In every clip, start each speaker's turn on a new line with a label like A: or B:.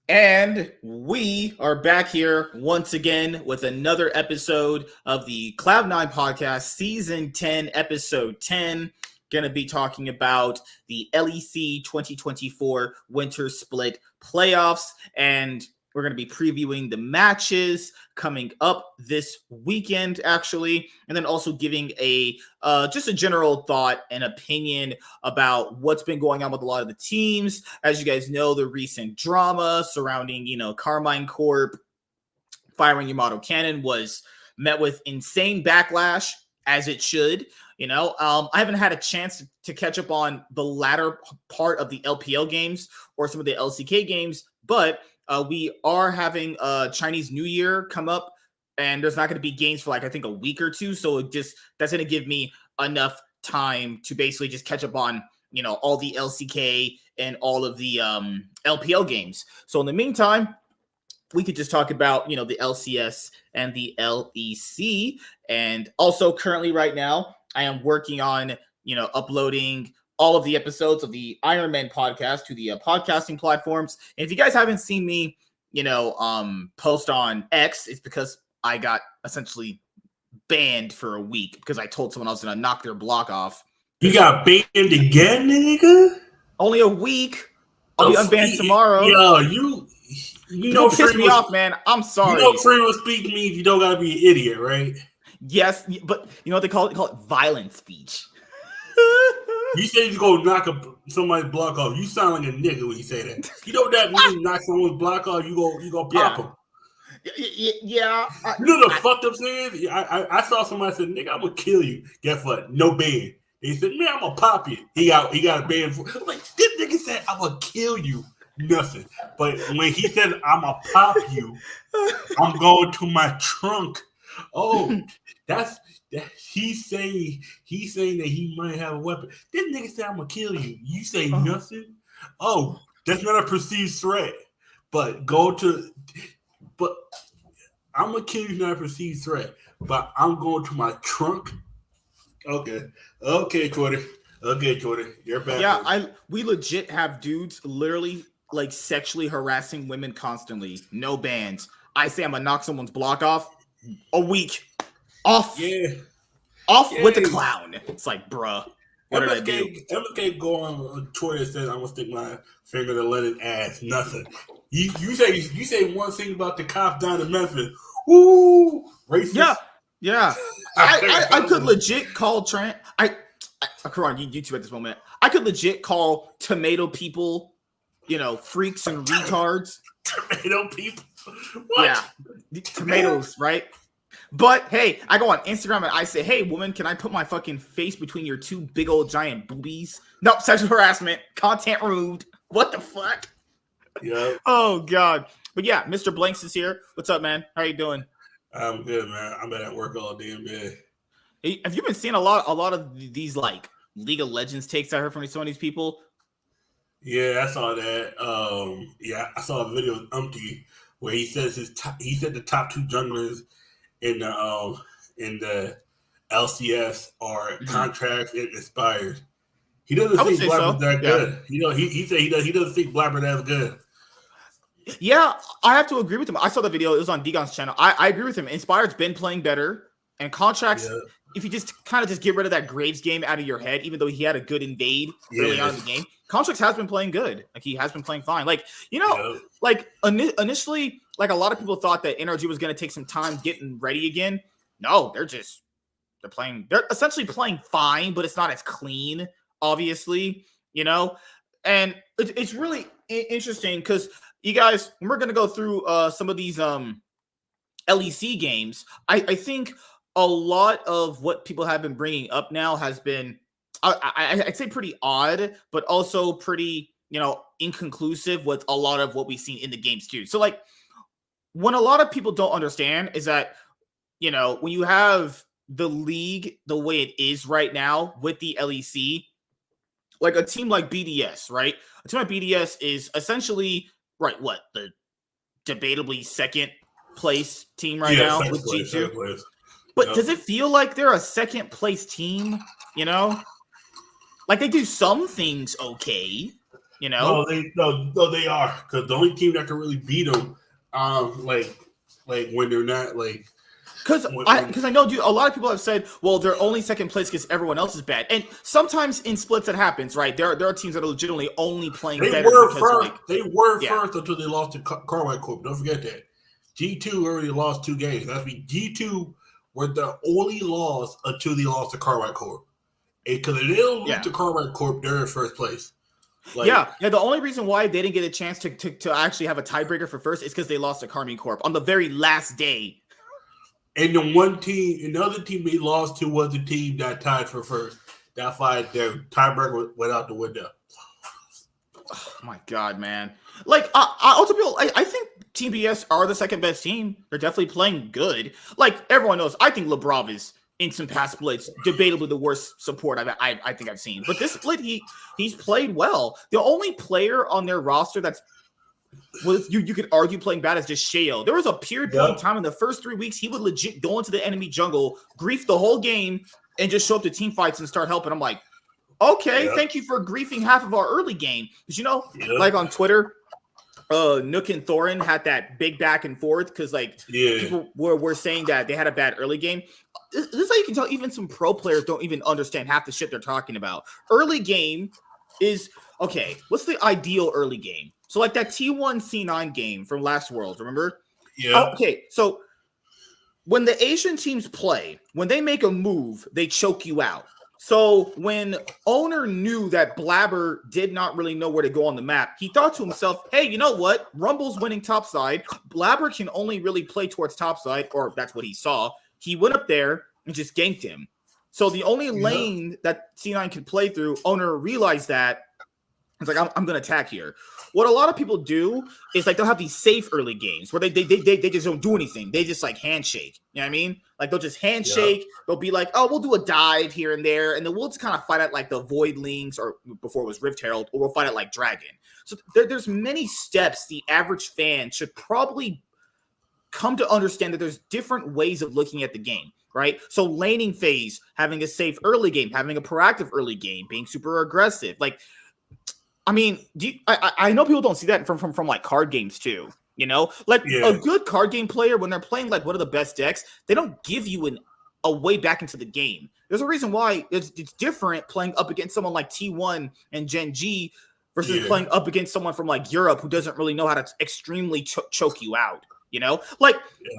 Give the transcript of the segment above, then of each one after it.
A: And we are back here once again with another episode of the Cloud9 podcast, season 10, episode 10. Going to be talking about the LEC 2024 Winter Split playoffs, and we're going to be previewing the matches coming up this weekend, actually, and then also giving a just a general thought and opinion about what's been going on with a lot of the teams. As you guys know, the recent drama surrounding, Carmine Corp firing Yamato Cannon was met with insane backlash, as it should. I haven't had a chance to catch up on the latter part of the LPL games or some of the LCK games, but we are having Chinese New Year come up, and there's not going to be games for I think a week or two. So that's going to give me enough time to basically just catch up on, all the LCK and all of the LPL games. So in the meantime, we could just talk about, the LCS and the LEC. And also currently right now, I am working on, uploading all of the episodes of the Iron Man podcast to the podcasting platforms. And if you guys haven't seen me, post on X, it's because I got essentially banned for a week because I told someone I was going to knock their block off.
B: You got banned again, nigga?
A: Only a week. I'll be unbanned tomorrow.
B: Yo, you
A: piss me off, man. I'm sorry.
B: Freedom of speech means you don't gotta be an idiot, right?
A: Yes, but you know what they call it? They call it violent speech.
B: You say you go knock somebody's block off. You sound like a nigga when you say that. You know what that means? Knock someone's block off. You go pop them.
A: Yeah.
B: You know the fucked up thing is? I saw somebody say, "Nigga, I'm gonna kill you." Guess what? No ban. They said, "Man, I'm gonna pop you." He got a ban for. I'm like, this nigga said, "I'm gonna kill you." Nothing. But when he said, "I'm gonna pop you," I'm going to my trunk. Oh, that's he's saying that he might have a weapon. This nigga said, "I'm gonna kill you." You say nothing. Oh, that's not a perceived threat. But I'm gonna kill you, not a perceived threat. But I'm going to my trunk. Okay, Jordan. You're back.
A: Yeah, we legit have dudes literally sexually harassing women constantly. No bans. I say I'm gonna knock someone's block off. A week off.
B: Yeah.
A: With the clown. It's like, bruh. What did I do?
B: MSK go on Twitter and says, "I'm gonna stick my finger to let it ass." Nothing. You say one thing about the cops down in Memphis. Woo, racist.
A: Yeah. I could legit call Trent. Come on, YouTube at this moment. I could legit call tomato people, freaks and retards.
B: Tomato people. What?
A: Yeah, tomatoes, right? But hey, I go on Instagram and I say, "Hey, woman, can I put my fucking face between your two big old giant boobies?" Nope, sexual harassment, content removed. What the fuck?
B: Yeah.
A: Oh god. But yeah, Mr. Blanks is here. What's up, man? How you doing?
B: I'm good, man. I've been at work all day, man.
A: Hey, have you been seeing a lot of these League of Legends takes I heard from some of these people?
B: Yeah, I saw that. Yeah, I saw a video of Umpty where he says he said the top two junglers in the LCS are Contracts and Inspired. He doesn't think Blabber's that good. He said he doesn't think Blabber that good.
A: Yeah, I have to agree with him. I saw the video. It was on Degon's channel. I agree with him. Inspired's been playing better. And Contracts, if you just get rid of that Graves game out of your head, even though he had a good invade early on in the game, Contracts has been playing good. He has been playing fine. Initially, a lot of people thought that NRG was going to take some time getting ready again. No, they're essentially playing fine, but it's not as clean, obviously, And it's really interesting because you guys, when we're going to go through some of these LEC games, I think a lot of what people have been bringing up now has been, I'd say pretty odd, but also pretty, inconclusive with a lot of what we've seen in the games too. So when a lot of people don't understand is that, when you have the league the way it is right now with the LEC, a team like BDS, right? A team like BDS is essentially, the debatably second place team now with G2. But does it feel like they're a second place team? They do some things okay. You know?
B: No, they are, because the only team that can really beat them, like when they're not like.
A: Because I know, dude, a lot of people have said, well, they're only second place because everyone else is bad. And sometimes in splits that happens, right? There are teams that are legitimately only playing better because
B: they were first until they lost to Carwine Corp. Don't forget that. G2 already lost 2 games. That's mean G2 were the only loss until they lost to Carwine Corp. Because if they don't lose to Carwine Corp, they're in first place.
A: Like, the only reason why they didn't get a chance to actually have a tiebreaker for first is because they lost to Carmine Corp on the very last day.
B: And the other team they lost to was the team that tied for first. That's why their tiebreaker went out the window.
A: Oh my God, man! Like, I think Team BS are the second best team. They're definitely playing good. Like everyone knows, I think Lebrov is in some past splits debatably the worst support I think I've seen. But this split, he's played well. The only player on their roster that's you could argue playing bad is just Shayo. There was a period in time in the first 3 weeks he would legit go into the enemy jungle, grief the whole game, and just show up to team fights and start helping. I'm like, okay, thank you for griefing half of our early game. Because like on Twitter, Nook and Thorin had that big back and forth because people were saying that they had a bad early game. This is how you can tell even some pro players don't even understand half the shit they're talking about. Early game is okay. What's the ideal early game? So like that T1 C9 game from last World, remember?
B: Yeah.
A: Okay, so when the Asian teams play, when they make a move, they choke you out. So when Owner knew that Blabber did not really know where to go on the map, he thought to himself, hey, you know what? Rumble's winning topside. Blabber can only really play towards topside, or that's what he saw. He went up there and just ganked him. So the only lane that C9 could play through, Owner realized that. It's like, I'm going to attack here. What a lot of people do is like they'll have these safe early games where they just don't do anything. They just like handshake. You know what I mean? Like they'll just handshake. Yeah. They'll be like, oh, we'll do a dive here and there. And then we'll just kind of fight at like the Voidlings or before it was Rift Herald, or we'll fight at like Dragon. So there's many steps the average fan should probably come to understand that there's different ways of looking at the game. Right? So laning phase, having a safe early game, having a proactive early game, being super aggressive. Like, I mean, I know people don't see that from like card games too, a good card game player, when they're playing like one of the best decks, they don't give you a way back into the game. There's a reason why it's different playing up against someone like T1 and Gen G versus playing up against someone from like Europe who doesn't really know how to extremely choke you out.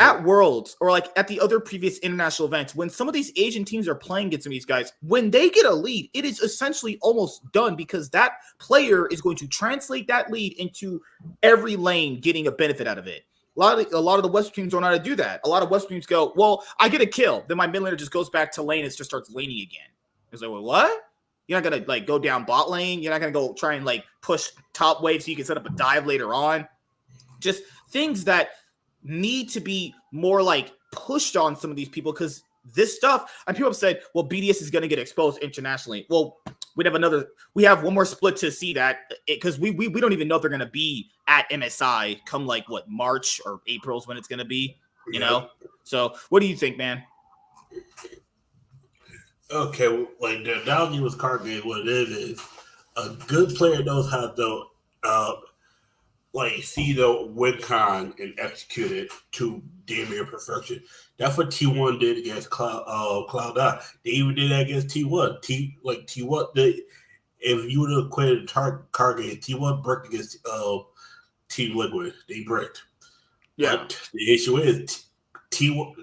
A: At Worlds or like at the other previous international events, when some of these Asian teams are playing against some of these guys, when they get a lead, it is essentially almost done because that player is going to translate that lead into every lane getting a benefit out of it. A lot of the Western teams don't know how to do that. A lot of Western teams go, well, I get a kill. Then my mid laner just goes back to lane and just starts laning again. It's like, well, what? You're not going to like go down bot lane. You're not going to go try and like push top wave so you can set up a dive later on. Just things that need to be more like pushed on some of these people, because this stuff, and people have said, well, BDS is going to get exposed internationally. Well, we have one more split to see that, because we don't even know if they're going to be at MSI come like what, March or April is when it's going to be, you know? So what do you think, man?
B: Okay, well, like the analogy with card game, what it is a good player knows how to see the win con and execute it to damn near perfection. That's what T1 did against Cloud9. They even did that against T1. T1, if you would have quit card game, T1 bricked against Team Liquid. They bricked. Yeah. But the issue is Team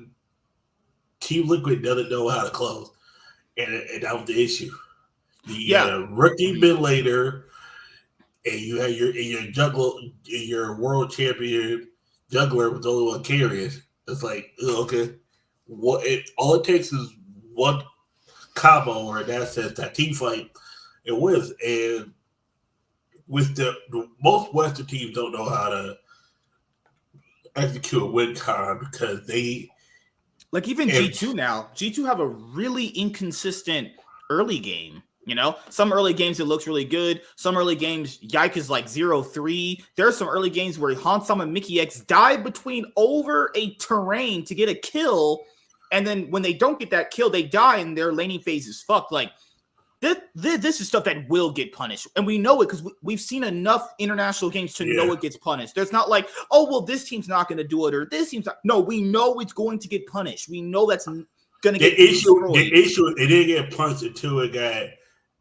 B: Liquid doesn't know how to close. And that was the issue. The rookie mid laner, and you had your world champion juggler was the only one carrying. It's like, okay, all it takes is one combo, or in that sense, that team fight, it wins. And with most Western teams don't know how to execute a win con, because they
A: like even G2 now. G2 have a really inconsistent early game. Some early games it looks really good. Some early games, Yike is like 0-3. There are some early games where Hansam and Mickey X dive between over a terrain to get a kill. And then when they don't get that kill, they die and their laning phase is fucked. Like, this is stuff that will get punished, and we know it because we've seen enough international games to know it gets punished. There's not like, oh well, this team's not going to do it or this team's not. No, we know it's going to get punished. We know that's going to get destroyed.
B: The issue, it didn't get punished until it got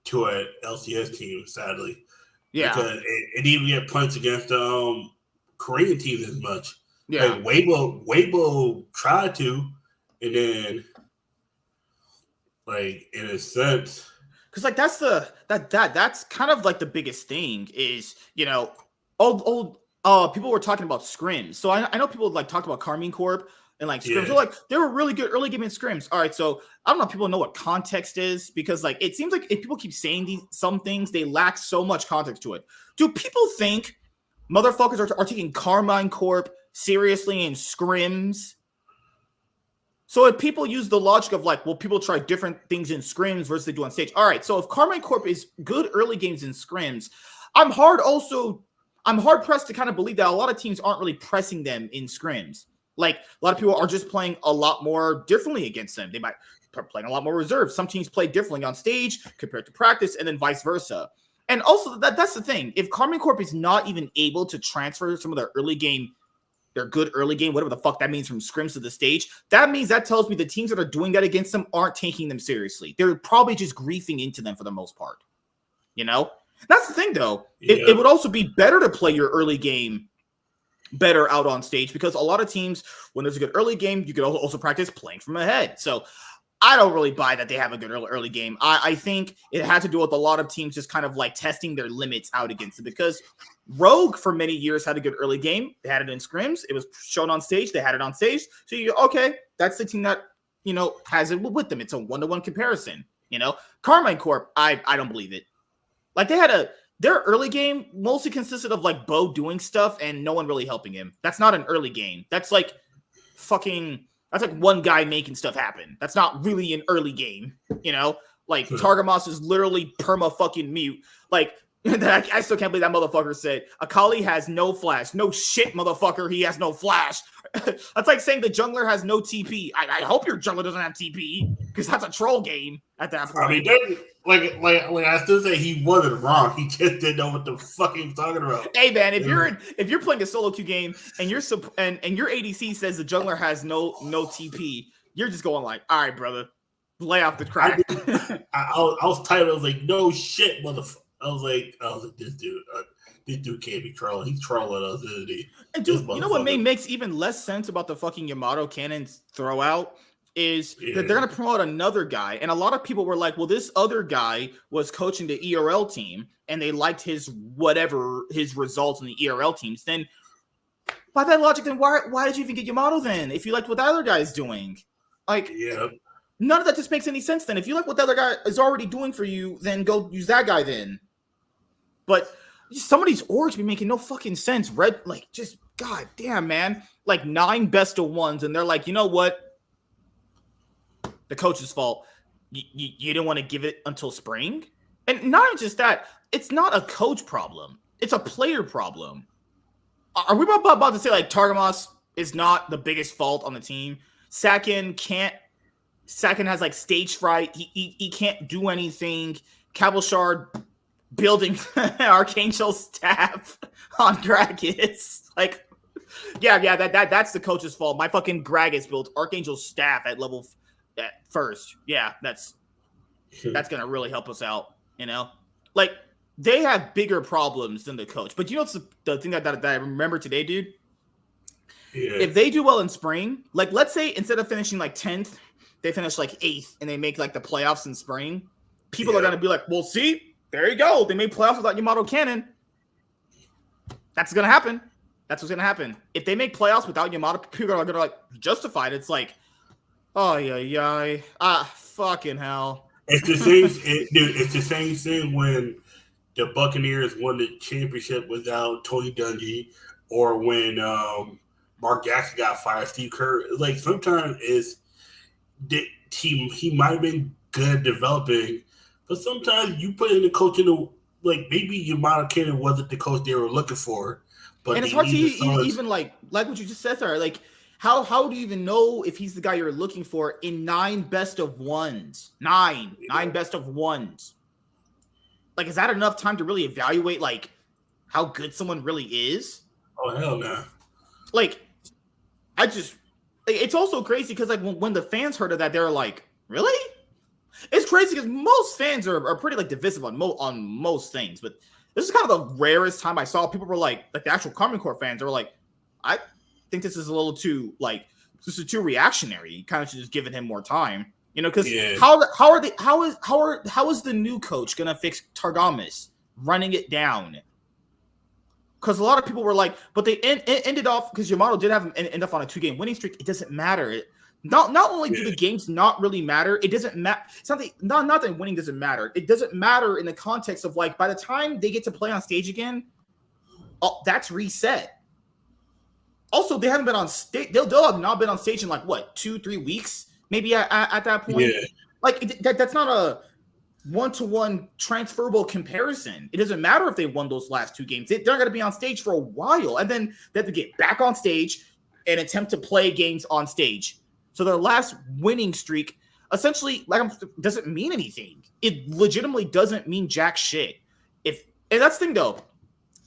B: to an LCS team, sadly.
A: Yeah,
B: because it didn't get punished against Korean teams as much.
A: Yeah,
B: like Weibo tried to, and then like in a sense.
A: Because like that's kind of like the biggest thing is, you know, old people were talking about scrims. So I know people like talked about Carmine Corp and like scrims. They're like they were really good early game in scrims. All right, so I don't know if people know what context is because like it seems like if people keep saying some things, they lack so much context to it. Do people think motherfuckers are taking Carmine Corp seriously in scrims? So if people use the logic of like, well, people try different things in scrims versus they do on stage. All right, so if Carmine Corp is good early games in scrims, I'm hard pressed to kind of believe that a lot of teams aren't really pressing them in scrims. Like a lot of people are just playing a lot more differently against them. They might be playing a lot more reserves. Some teams play differently on stage compared to practice, and then vice versa. And also that's the thing. If Carmine Corp is not even able to transfer some of their good early game, whatever the fuck that means, from scrims to the stage, that tells me the teams that are doing that against them aren't taking them seriously. They're probably just griefing into them for the most part. You know? That's the thing, though. Yeah. It would also be better to play your early game better out on stage because a lot of teams, when there's a good early game, you could also practice playing from ahead. So I don't really buy that they have a good early game. I think it had to do with a lot of teams just kind of like testing their limits out against it because Rogue for many years had a good early game. They had it in scrims. It was shown on stage. They had it on stage. So you go, okay, that's the team that, you know, has it with them. It's a 1-to-1 comparison. You know, Carmine Corp, I don't believe it. Like their early game mostly consisted of like Bo doing stuff and no one really helping him. That's not an early game. That's like one guy making stuff happen. That's not really an early game, you know? Like, Targamas is literally perma-fucking mute. Like, I still can't believe that motherfucker said, Akali has no flash. No shit, motherfucker, he has no flash. That's like saying the jungler has no TP. I hope your jungler doesn't have TP, because that's a troll game at that point.
B: I mean, like I still say he wasn't wrong. He just didn't know what the fuck he was talking about.
A: Hey man, if you're playing a solo queue game and your ADC says the jungler has no TP, you're just going like, all right, brother, lay off the crack.
B: I was tired. I was like, no shit, motherfucker. I was like, this dude can't be trolling. He's trolling us, isn't he?
A: And dude, you know what makes even less sense about the fucking Yamato cannons throw out is that they're going to promote another guy. And a lot of people were like, well, this other guy was coaching the ERL team and they liked his results in the ERL teams. Then by that logic, then why did you even get Yamato then? If you liked what the other guy is doing, like, none of that just makes any sense. Then if you like what the other guy is already doing for you, then go use that guy then. But some of these orgs be making no fucking sense. Like, just goddamn, man. Like 9 best of ones, and they're like, you know what? The coach's fault. You didn't want to give it until spring, and not just that. It's not a coach problem. It's a player problem. Are we about to say like Targamas is not the biggest fault on the team? Sakin has like stage fright. He can't do anything. Cabochard building Archangel staff on Gragas. Like, that's the coach's fault. My fucking Gragas built Archangel staff at level first. Yeah, that's gonna really help us out. You know, like they have bigger problems than the coach. But you know what's the thing that I remember today, dude? Yeah. If they do well in spring, like let's say instead of finishing like 10th, they finish like 8th and they make like the playoffs in spring, people are going to be like, well, see, there you go. They made playoffs without Yamato Cannon. That's going to happen. That's what's going to happen. If they make playoffs without Yamato, people are going to like justify it. It's like, oh, yeah. Fucking hell.
B: It's the same, it's the same thing when the Buccaneers won the championship without Tony Dungy or when Mark Jackson got fired, Steve Kerr. Like sometimes he might have been good developing, but sometimes you put in the coach in the maybe Yamato Cannon wasn't the coach they were looking for. But
A: and it's hard to even like what you just said there. Like how do you even know if he's the guy you're looking for in 9 best of ones? 9 best of ones. like, is that enough time to really evaluate like how good someone really is?
B: Oh hell no!
A: Like, it's also crazy because like when the fans heard of that, they were like, really? It's crazy because most fans are pretty like divisive on most things, but this is kind of the rarest time I saw people were like the actual Common Core fans. They were like, I think this is a little too like this is too reactionary. You kind of should just give him more time, you know? Because how is the new coach gonna fix Targamas running it down? Because a lot of people were like, but they ended off because Yamato did have him end up on a 2-game winning streak. It doesn't matter. Not only do the games not really matter, it doesn't matter. It's not that winning doesn't matter. It doesn't matter in the context of like by the time they get to play on stage again, that's reset. Also, they haven't been on stage. They'll have not been on stage in like what 2-3 weeks, maybe at that point. Yeah. Like that's not a one-to-one transferable comparison. It doesn't matter if they won those last 2 games. They're going to be on stage for a while, and then they have to get back on stage and attempt to play games on stage. So their last winning streak essentially doesn't mean anything. It legitimately doesn't mean jack shit. And that's the thing though.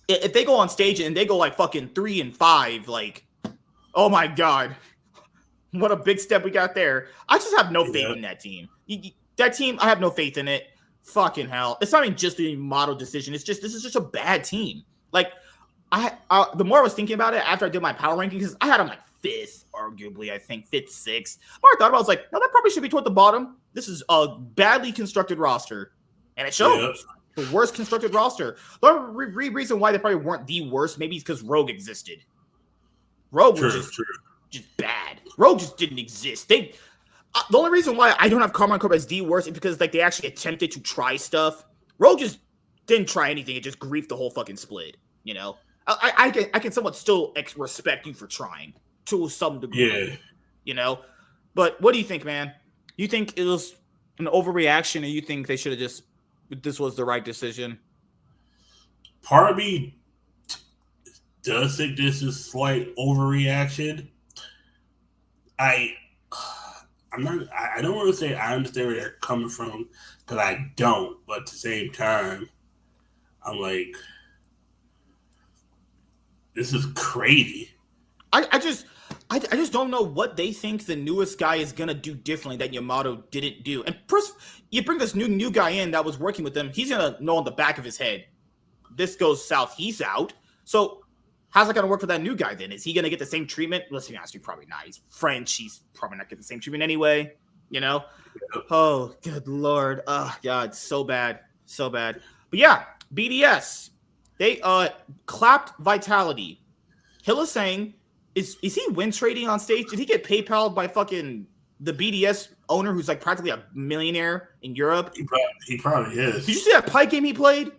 A: If they go on stage and they go like fucking 3-5, like, oh my God, what a big step we got there. I just have no faith in that team. That team, I have no faith in it. Fucking hell. It's not even just the model decision. It's just, this is just a bad team. Like, the more I was thinking about it after I did my power ranking, because I had them like 5th, arguably, I think, 5th, 6th. The more I thought about it, I was like, no, that probably should be toward the bottom. This is a badly constructed roster. And it shows. The worst constructed roster. The only reason why they probably weren't the worst, maybe it's because Rogue existed. Rogue was just bad. Rogue just didn't exist. The only reason why I don't have Carmine Corp as the worst is because like they actually attempted to try stuff. Rogue just didn't try anything. It just griefed the whole fucking split. You know, I can somewhat still respect you for trying to some degree. Yeah. You know, but what do you think, man? You think it was an overreaction, or you think they should have just this was the right decision?
B: Part of me does think this is slight overreaction. I don't want to say I understand where they're coming from, because I don't. But at the same time, I'm like, this is crazy.
A: I just don't know what they think the newest guy is gonna do differently that Yamato didn't do. And first, you bring this new guy in that was working with them. He's gonna know on the back of his head, this goes south, he's out. So how's that gonna work for that new guy then? Is he gonna get the same treatment? Let's be honest, you're probably not. He's French. He's probably not getting the same treatment anyway. You know? Oh, good Lord. Oh, God, so bad. So bad. But yeah, BDS. They clapped Vitality. Hillisang, is he win trading on stage? Did he get PayPal'd by fucking the BDS owner who's like practically a millionaire in Europe?
B: He probably is.
A: Did you see that Pyke game he played?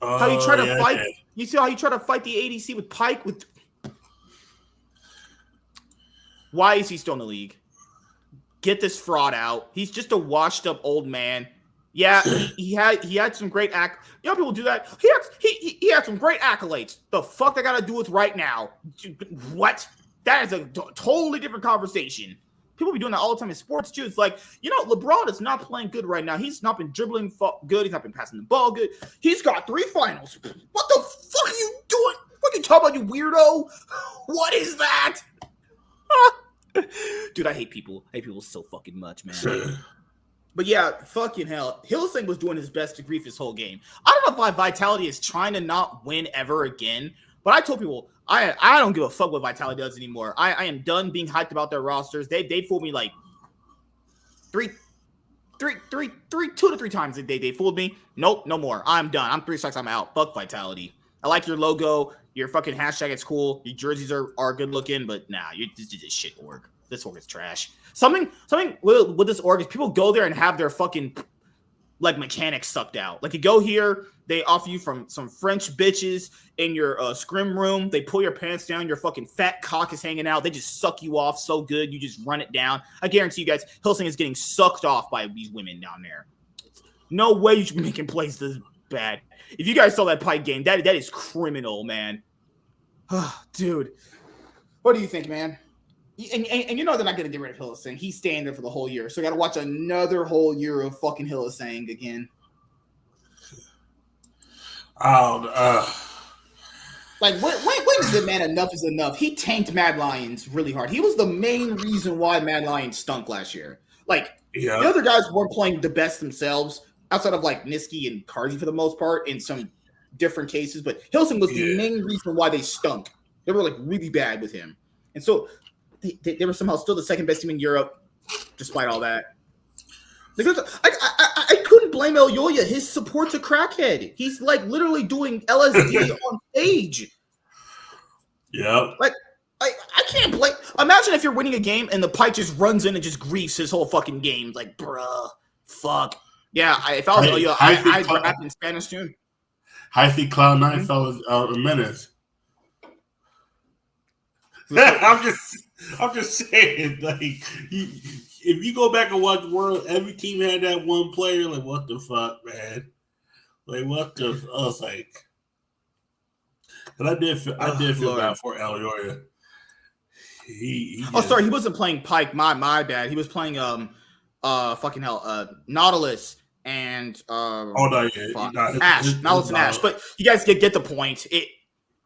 A: How he tried to fight?
B: Yeah.
A: You see how he tried to fight the ADC with Pyke? Why is he still in the league? Get this fraud out. He's just a washed up old man. Yeah, he had some great You know, people do that. He had some great accolades. The fuck that got to do with right now? What? That is a totally different conversation. People be doing that all the time in sports too. It's like, you know, LeBron is not playing good right now. He's not been dribbling good. He's not been passing the ball good. He's got 3 finals. What the fuck are you doing? What are you talking about, you weirdo? What is that? Dude, I hate people. I hate people so fucking much, man. But yeah, fucking hell. Hillisang was doing his best to grief his whole game. I don't know why Vitality is trying to not win ever again, but I told people, I don't give a fuck what Vitality does anymore. I am done being hyped about their rosters. They fooled me like 2 to 3 times they fooled me. Nope, no more. I'm done. I'm 3 strikes, I'm out. Fuck Vitality. I like your logo. Your fucking hashtag, it's cool. Your jerseys are good looking, but nah, this is shit org. This org is trash. Something with this org is people go there and have their fucking like mechanics sucked out. Like you go here, they offer you from some French bitches in your scrim room. They pull your pants down. Your fucking fat cock is hanging out. They just suck you off so good. You just run it down. I guarantee you guys, Hillisang is getting sucked off by these women down there. No way you should be making plays this bad. If you guys saw that Pyke game, that is criminal, man. Dude, what do you think, man? And you know they're not going to get rid of Hillisang. He's staying there for the whole year. So I got to watch another whole year of fucking Hillisang again. Like, when is it, man? Enough is enough. He tanked Mad Lions really hard. He was the main reason why Mad Lions stunk last year. Like,
B: yeah,
A: the other guys weren't playing the best themselves, outside of like Niski and Karzi for the most part, in some different cases. But Hillsong was the main reason why they stunk. They were like really bad with him, and so they were somehow still the second best team in Europe, despite all that. Because I couldn't blame El Yoya. His support's a crackhead. He's like literally doing LSD on stage.
B: Yeah.
A: Like, I can't blame. Imagine if you're winning a game and the Pike just runs in and just griefs his whole fucking game. Like, bruh, fuck. Yeah, if I was El Yoya, I'd rap in Spanish too.
B: I think Cloud9 fellas are a menace. I'm just saying, like, if you go back and watch World, every team had that one player. Like, what the fuck, man? Like, what the? I was like, but I did feel bad for El Yoya. He
A: sorry, he wasn't playing Pike. My bad. He was playing fucking hell, Nautilus and Ash, Nautilus and Ash. But you guys get the point.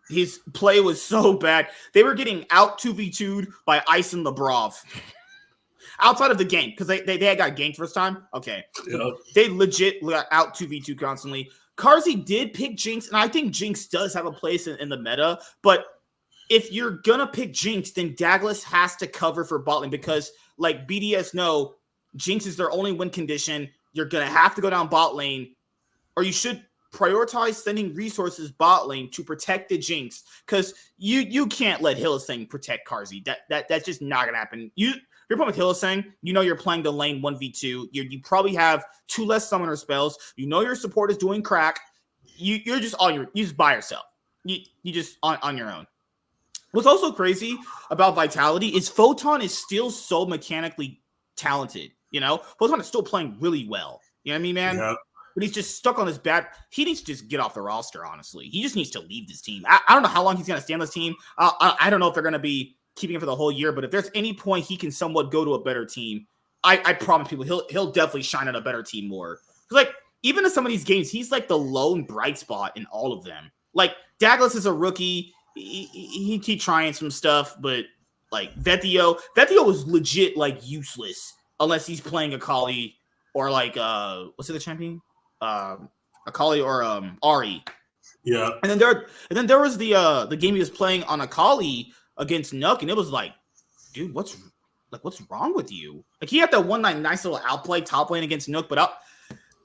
A: His play was so bad. They were getting out 2v2'd by Ice and Lebrov. Outside of the game, because they had got ganked first time. Okay. Yep. They legit got out 2v2 constantly. Karzi did pick Jinx, and I think Jinx does have a place in the meta. But if you're going to pick Jinx, then Douglas has to cover for bot lane because, like BDS know, Jinx is their only win condition. You're going to have to go down bot lane, or you should prioritize sending resources bot lane to protect the Jinx, because you can't let Hillsang protect Karzi. That's just not gonna happen. You're playing with Hillsang, you know you're playing the lane 1v2. You probably have 2 less summoner spells. You know your support is doing crack. You're just you just by yourself. You just on your own. What's also crazy about Vitality is Photon is still so mechanically talented. You know, Photon is still playing really well. You know what I mean, man? Yeah. But he's just stuck on this bad. He needs to just get off the roster, honestly. He just needs to leave this team. I don't know how long he's going to stay on this team. I don't know if they're going to be keeping him for the whole year, but if there's any point he can somewhat go to a better team, I promise people he'll definitely shine on a better team more. Because, like, even in some of these games, he's like the lone bright spot in all of them. Like, Douglas is a rookie. He keep trying some stuff, but, like, Vetio was legit, like, useless unless he's playing Akali or, like, what's the other champion? Akali or Ari.
B: Yeah.
A: And then there was the game he was playing on Akali against Nook, and it was like, dude, what's wrong with you? Like, he had that one nice little outplay top lane against Nook, but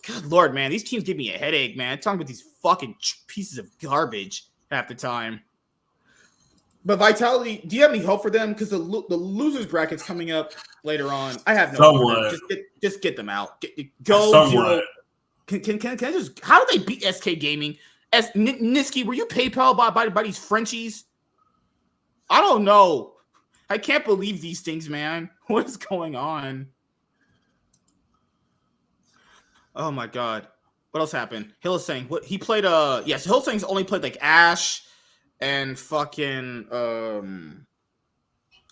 A: good lord, man, these teams give me a headache, man. I'm talking about these fucking pieces of garbage half the time. But Vitality, do you have any hope for them? Because the losers bracket's coming up later on. I have no hope. Just get them out. Go.
B: Somewhat.
A: Can I just? How did they beat SK Gaming? Niski, were you PayPal by these Frenchies? I don't know. I can't believe these things, man. What is going on? Oh my god. What else happened? Hillsang. What he played? Yes, Hillsang's only played like Ashe and fucking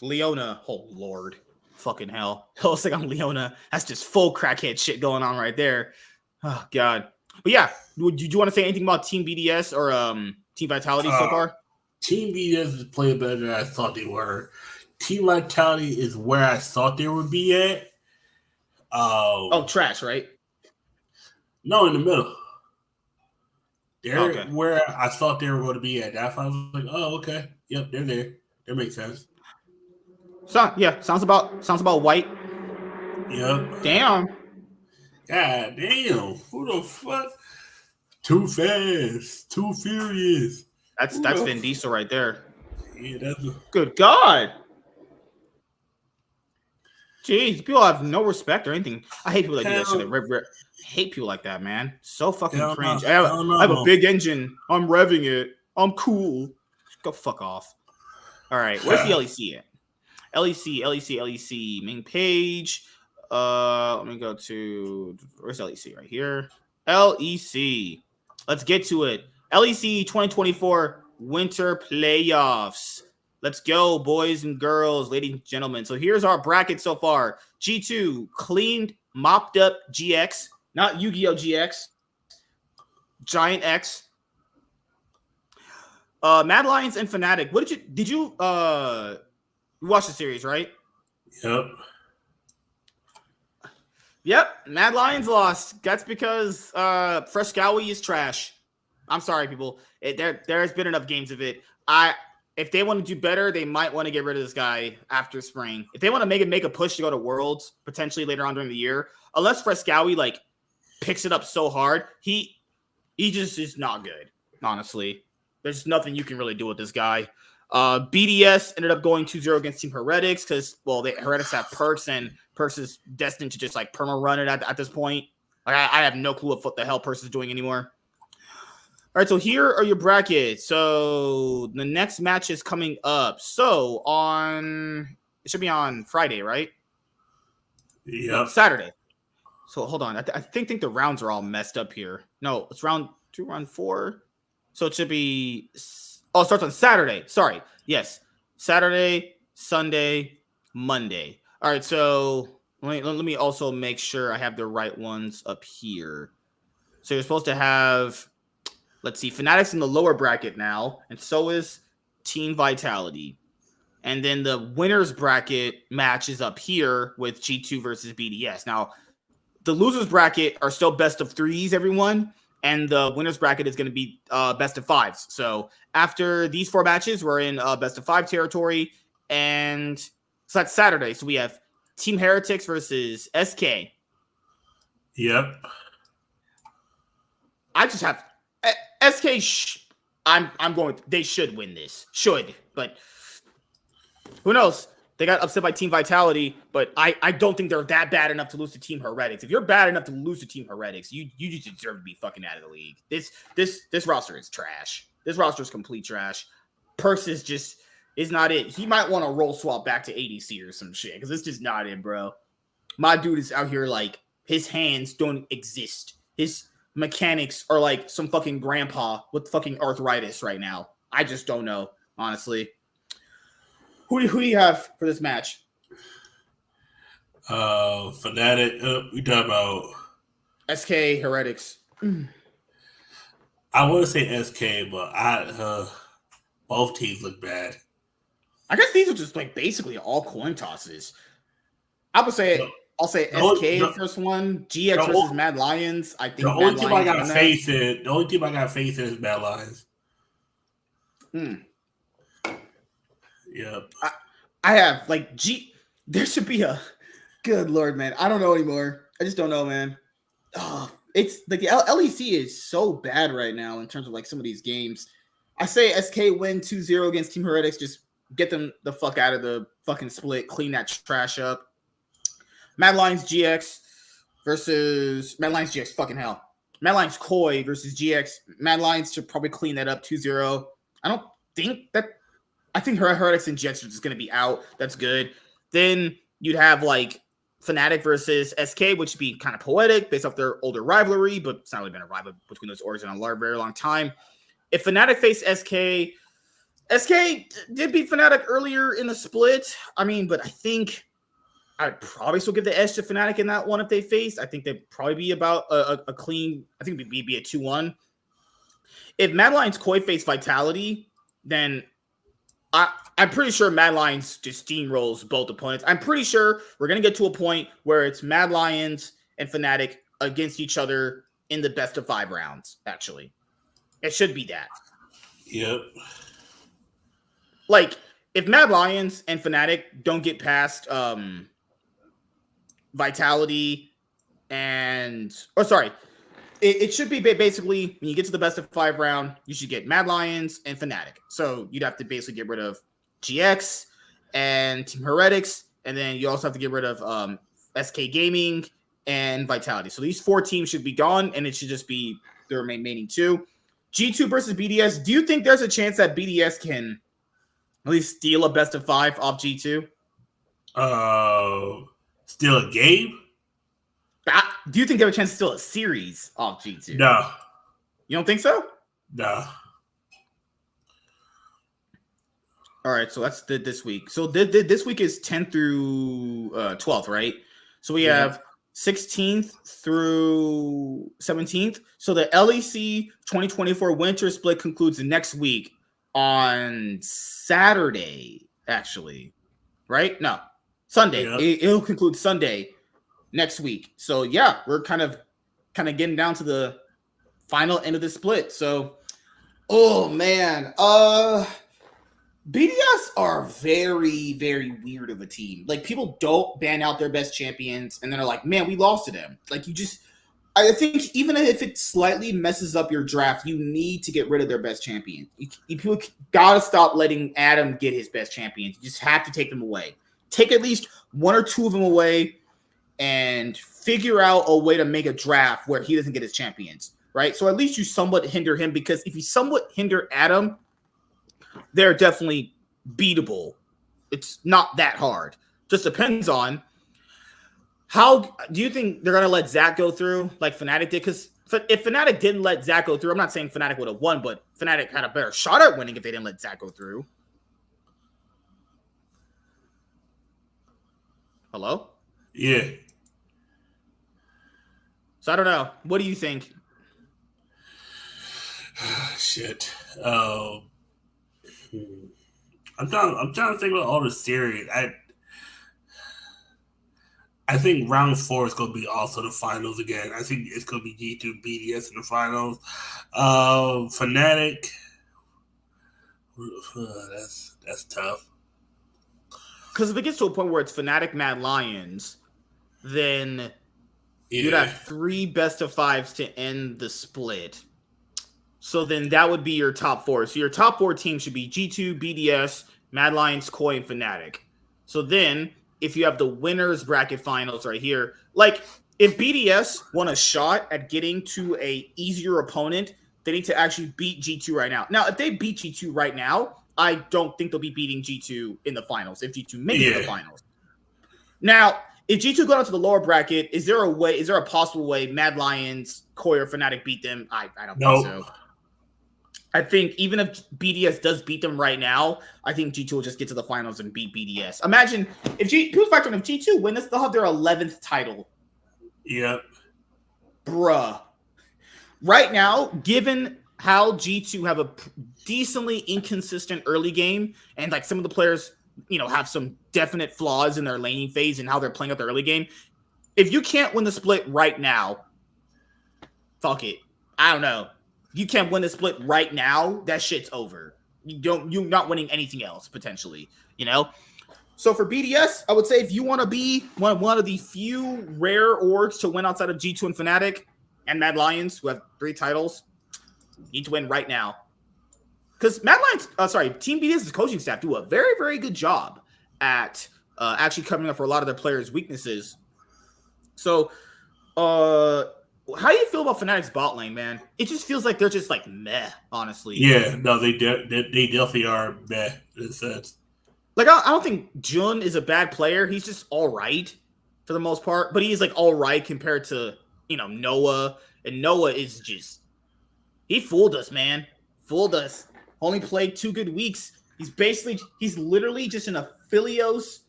A: Leona. Oh lord, fucking hell. Hillsang on Leona. That's just full crackhead shit going on right there. Oh god. But yeah, do you want to say anything about Team BDS or Team Vitality so far?
B: Team BDS is playing better than I thought they were. Team Vitality is where I thought they would be at.
A: Trash, right?
B: No, in the middle. They're where I thought they were going to be at. That's why I was like, oh, okay. Yep, they're there. That makes sense.
A: Sounds about white.
B: Yep.
A: Damn.
B: God damn. Who the fuck? Too fast. Too furious.
A: That's Vin Diesel right there.
B: Yeah, that's
A: good God. Jeez, people have no respect or anything. I hate people that do that shit. I hate people like that, man. So fucking cringe. I have a big engine. I'm revving it. I'm cool. Go fuck off. All right, where's the LEC at? LEC main page. Let me go to where's LEC right here. LEC. Let's get to it. LEC 2024 Winter Playoffs. Let's go, boys and girls, ladies and gentlemen. So here's our bracket so far. G2, cleaned, mopped up GX, not Yu-Gi-Oh! GX. Giant X, Mad Lions and Fnatic. What did you watch the series, right?
B: Yep.
A: Yep, Mad Lions lost. That's because Frescowie is trash. I'm sorry, people. There's been enough games of it. If they want to do better, they might want to get rid of this guy after spring. If they want to make a push to go to Worlds potentially later on during the year, unless Frescowie like picks it up so hard, he just is not good. Honestly, there's nothing you can really do with this guy. BDS ended up going 2-0 against Team Heretics because, well, the Heretics have Perks, and Perks is destined to just like perma run it at this point. Like, I have no clue what the hell Perks is doing anymore. All right, so here are your brackets. So the next match is coming up. So it should be on Friday, right?
B: Yep.
A: No, Saturday. So hold on. I think the rounds are all messed up here. No, it's round 2, round 4. So it should be. Oh, it starts on Saturday. Sorry. Yes. Saturday, Sunday, Monday. All right. So let me also make sure I have the right ones up here. So you're supposed to have, let's see, Fnatic's in the lower bracket now, and so is Team Vitality. And then the winner's bracket match is up here with G2 versus BDS. Now, the losers bracket are still best of 3s, everyone. And the winner's bracket is going to be best of 5s. So after these 4 matches, we're in best of 5 territory. And so that's Saturday. So we have Team Heretics versus SK.
B: Yep.
A: I just have SK. I'm going. They should win this. Should, but who knows? They got upset by Team Vitality, but I don't think they're that bad enough to lose to Team Heretics. If you're bad enough to lose to Team Heretics, you just deserve to be fucking out of the league. This roster is trash. This roster is complete trash. Perks is not it. He might want to roll swap back to ADC or some shit, because it's just not it, bro. My dude is out here like his hands don't exist. His mechanics are like some fucking grandpa with fucking arthritis right now. I just don't know, honestly. Who do you have for this match?
B: Fnatic. We talk about
A: SK Heretics.
B: I want to say SK, but both teams look bad.
A: I guess these are just like basically all coin tosses. I'll say SK first one. GX versus Mad Lions. I think
B: the only team I got faith in. The only team I got faith in is Mad Lions. Yep.
A: I have like there should be a good Lord, man. I don't know anymore. I just don't know, man. Oh, it's like the LEC is so bad right now in terms of like some of these games. I say SK win 2-0 against Team Heretics. Just get them the fuck out of the fucking split. Clean that trash up. Mad Lions GX versus Mad Lions GX. Fucking hell. Mad Lions Koi versus GX. Mad Lions should probably clean that up 2-0. I think Heretics and GX are just going to be out. That's good. Then you'd have like Fnatic versus SK, which would be kind of poetic based off their older rivalry, but it's not really been a rivalry between those orgs in a very long time. If Fnatic faced SK did beat Fnatic earlier in the split. I mean, but I think I'd probably still give the edge to Fnatic in that one if they faced. I think they'd probably be about a clean, I think it'd be a 2-1. If Mad Lions Koi face Vitality, then I'm pretty sure Mad Lions just steamrolls both opponents. I'm pretty sure we're going to get to a point where it's Mad Lions and Fnatic against each other in the best of 5 rounds, actually. It should be that.
B: Yep.
A: Like, if Mad Lions and Fnatic don't get past Vitality it should be basically when you get to the best of 5 round, you should get Mad Lions and Fnatic. So you'd have to basically get rid of GX and Team Heretics, and then you also have to get rid of SK Gaming and Vitality. So these 4 teams should be gone, and it should just be the remaining 2. G2 versus BDS. Do you think there's a chance that BDS can at least steal a best of 5 off G2?
B: Steal a game?
A: Do you think they have a chance to steal a series off G2?
B: No.
A: You don't think so?
B: No.
A: All right, so that's this week. So this week is 10th through 12th, right? So we have 16th through 17th. So the LEC 2024 winter split concludes the next week. on Saturday, actually, right? No, Sunday.
B: Yeah.
A: It'll conclude Sunday next week. So yeah, we're kind of getting down to the final end of the split. So, oh man, BDS are very, very weird of a team. Like, people don't ban out their best champions, and then are like, man, we lost to them. Like, I think even if it slightly messes up your draft, you need to get rid of their best champion. People gotta stop letting Adam get his best champions. You just have to take them away. Take at least one or two of them away, and figure out a way to make a draft where he doesn't get his champions, right? So at least you somewhat hinder him, because if you somewhat hinder Adam, they're definitely beatable. It's not that hard. Just depends on how do you think they're going to let Zach go through like Fnatic did? Because if Fnatic didn't let Zach go through, I'm not saying Fnatic would have won, but Fnatic had a better shot at winning if they didn't let Zach go through. Hello?
B: Yeah.
A: So I don't know. What do you think?
B: Shit. I'm trying to think about all the series. I think round 4 is going to be also the finals again. I think it's going to be G2 BDS in the finals. Fnatic. That's tough.
A: Because if it gets to a point where it's Fnatic, Mad Lions, then you'd have 3 best of 5s to end the split. So then that would be your top 4. So your top 4 teams should be G2, BDS, Mad Lions, Koi, and Fnatic. So then, if you have the winners bracket finals right here, like if BDS won a shot at getting to a easier opponent, they need to actually beat G2 right now. Now, if they beat G2 right now, I don't think they'll be beating G2 in the finals, if G2 make it to the finals. Now, if G2 go down to the lower bracket, is there a possible way Mad Lions, Koi, or Fnatic beat them? I don't think so. I think even if BDS does beat them right now, I think G2 will just get to the finals and beat BDS. Imagine if G2 win this, they'll have their 11th title.
B: Yep.
A: Bruh. Right now, given how G2 have a decently inconsistent early game, and like some of the players, have some definite flaws in their laning phase and how they're playing out the early game, if you can't win the split right now, fuck it. I don't know. You can't win the split right now, that shit's over. You're not winning anything else, potentially, So for BDS, I would say if you want to be one of the few rare orgs to win outside of G2 and Fnatic and Mad Lions, who have 3 titles, you need to win right now. Because Team BDS's coaching staff do a very, very good job at actually covering up for a lot of their players' weaknesses. So, how do you feel about Fnatic's bot lane, man? It just feels like they're just like meh, honestly.
B: Yeah, no, they definitely are meh in a sense.
A: Like, I don't think Jun is a bad player. He's just all right for the most part, but he's like all right compared to Noah, and Noah is just he fooled us, man. Fooled us. Only played 2 good weeks. He's literally just an Aphelios,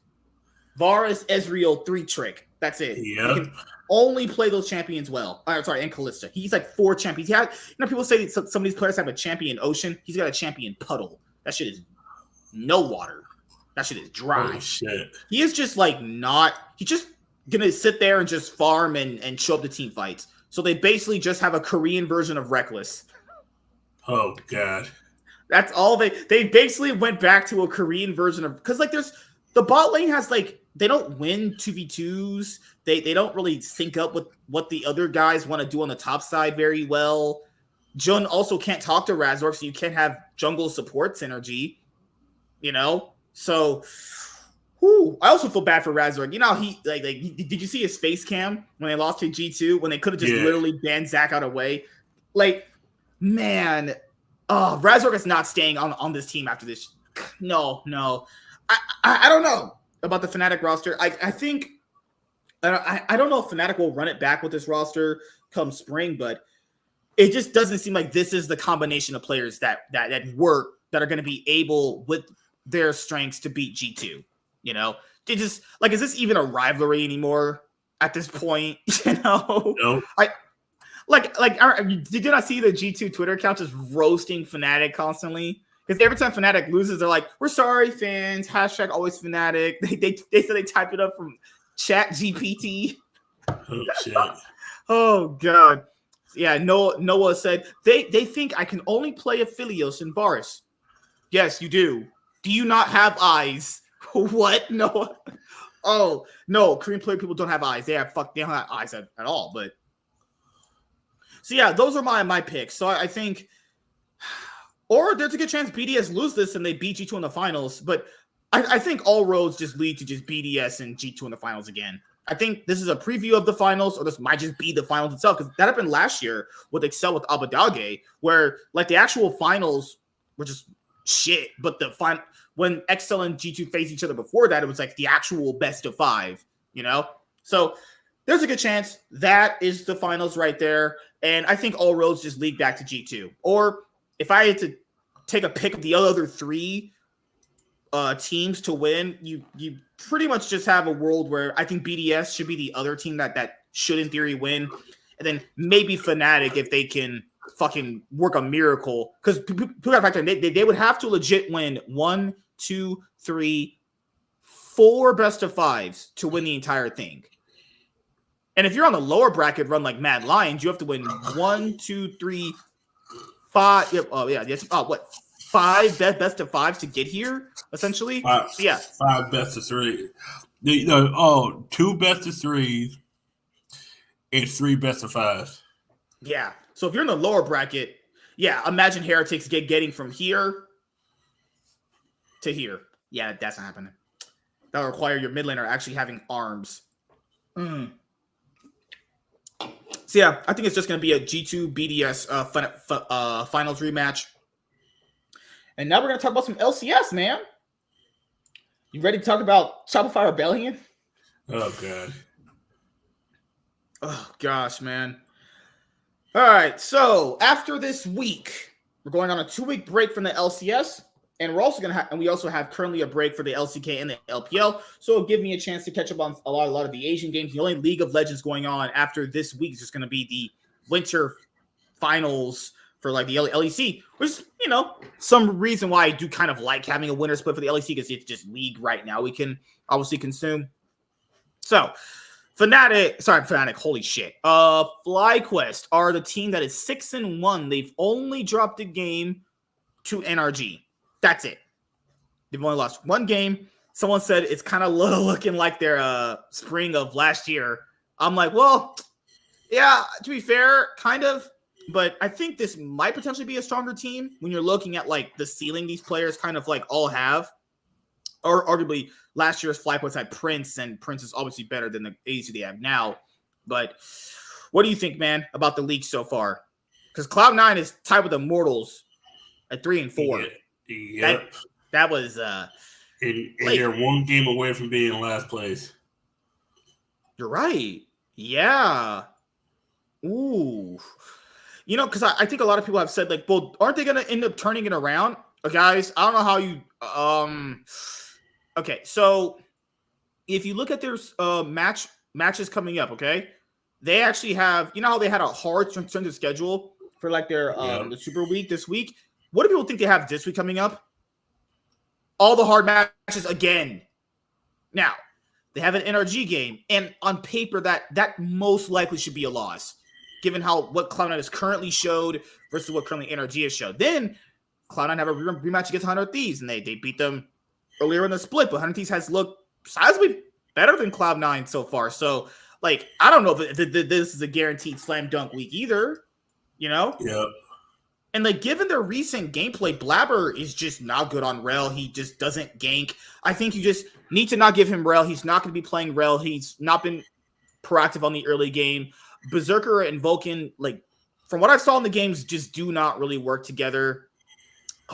A: Varus, Ezreal 3 trick. That's it.
B: Yeah.
A: Only play those champions well. And Kalista. He's like 4 champions. He had, people say that some of these players have a champion ocean. He's got a champion puddle. That shit is no water. That shit is dry.
B: Oh, shit.
A: He is just like he's just gonna sit there and just farm and show up to team fights. So they basically just have a Korean version of Reckless.
B: Oh, God.
A: That's all they basically went back to a Korean version of, because like there's the bot lane has like, they don't win 2v2s. They don't really sync up with what the other guys want to do on the top side very well. Jun also can't talk to Razork, so you can't have jungle support synergy, So, I also feel bad for Razork. Did you see his face cam when they lost to G2, when they could have just literally banned Zach out of way? Like, man, Razork is not staying on this team after this. No. I don't know about the Fnatic roster. I think I don't know if Fnatic will run it back with this roster come spring, but it just doesn't seem like this is the combination of players that work, that are going to be able with their strengths to beat G2. They just like, is this even a rivalry anymore at this point?
B: No.
A: Did you not see the G2 Twitter account just roasting Fnatic constantly? Because every time Fnatic loses, they're like, "We're sorry, fans." Hashtag always Fnatic. They said they typed it up from Chat GPT.
B: Oh shit.
A: Oh god. Yeah, Noah said they think I can only play Aphelios in Varus. Yes, you do. Do you not have eyes? What? Noah? Oh no, Korean player people don't have eyes. They don't have eyes at all. But so yeah, those are my picks. So I think, or there's a good chance BDS lose this and they beat G2 in the finals. But I think all roads just lead to just BDS and G2 in the finals again. I think this is a preview of the finals, or this might just be the finals itself, because that happened last year with Excel with Abadage, where like the actual finals were just shit, but the final when Excel and G2 faced each other before that, it was like the actual best of 5, you know? So there's a good chance that is the finals right there, and I think all roads just lead back to G2. Or if I had to take a pick of the other 3 teams to win, you pretty much just have a world where I think BDS should be the other team that should in theory win, and then maybe Fnatic if they can fucking work a miracle, because people got to factor in they would have to legit win 1, 2, 3, 4 best of 5s to win the entire thing. And if you're on the lower bracket run like Mad Lions, you have to win 1, 2, 3, 5. What? 5 best of 5s to get here, essentially.
B: 5 best of 3. 2 best of 3s and 3 best of 5s.
A: Yeah. So if you're in the lower bracket, yeah, imagine Heretics getting from here to here. Yeah, that's not happening. That'll require your mid laner actually having arms. So yeah, I think it's just going to be a G2 BDS finals rematch. And now we're going to talk about some LCS, man. You ready to talk about Shopify Rebellion?
B: Oh, God.
A: Oh, gosh, man. All right, so after this week, we're going on a 2-week break from the LCS, and we're also we also have currently a break for the LCK and the LPL, so it'll give me a chance to catch up on a lot of the Asian games. The only League of Legends going on after this week is just going to be the winter finals for like the LEC, which is, some reason why I do kind of like having a winter split for the LEC, because it's just League right now we can obviously consume. So Fnatic, holy shit. FlyQuest are the team that is 6-1. They've only dropped a game to NRG. That's it. They've only lost 1 game. Someone said it's kind of looking like their spring of last year. I'm like, well, yeah, to be fair, kind of. But I think this might potentially be a stronger team when you're looking at like the ceiling these players kind of like all have. Or arguably last year's FlyQuest had Prince, and Prince is obviously better than the AC they have now. But what do you think, man, about the league so far? Because Cloud9 is tied with Immortals at 3 and 4.
B: Yep.
A: That was
B: and they're 1 game away from being in last place.
A: You're right. Yeah. Ooh. Because I think a lot of people have said, like, well, aren't they going to end up turning it around? Guys, I don't know how you okay, so if you look at their matches coming up, okay, they actually have, how they had a hard strength of schedule for like their the Super Week this week. What do people think they have this week coming up? All the hard matches again. Now, they have an NRG game, and on paper that most likely should be a loss, given what Cloud9 has currently showed versus what currently NRG has showed. Then Cloud9 have a rematch against 100 Thieves, and they beat them earlier in the split, but 100 Thieves has looked sizably better than Cloud9 so far. So, like, I don't know if this is a guaranteed slam dunk week either, Yeah. And, like, given their recent gameplay, Blabber is just not good on Rel. He just doesn't gank. I think you just need to not give him Rel. He's not going to be playing Rel. He's not been proactive on the early game. Berserker and Vulcan, like, from what I saw in the games, just do not really work together.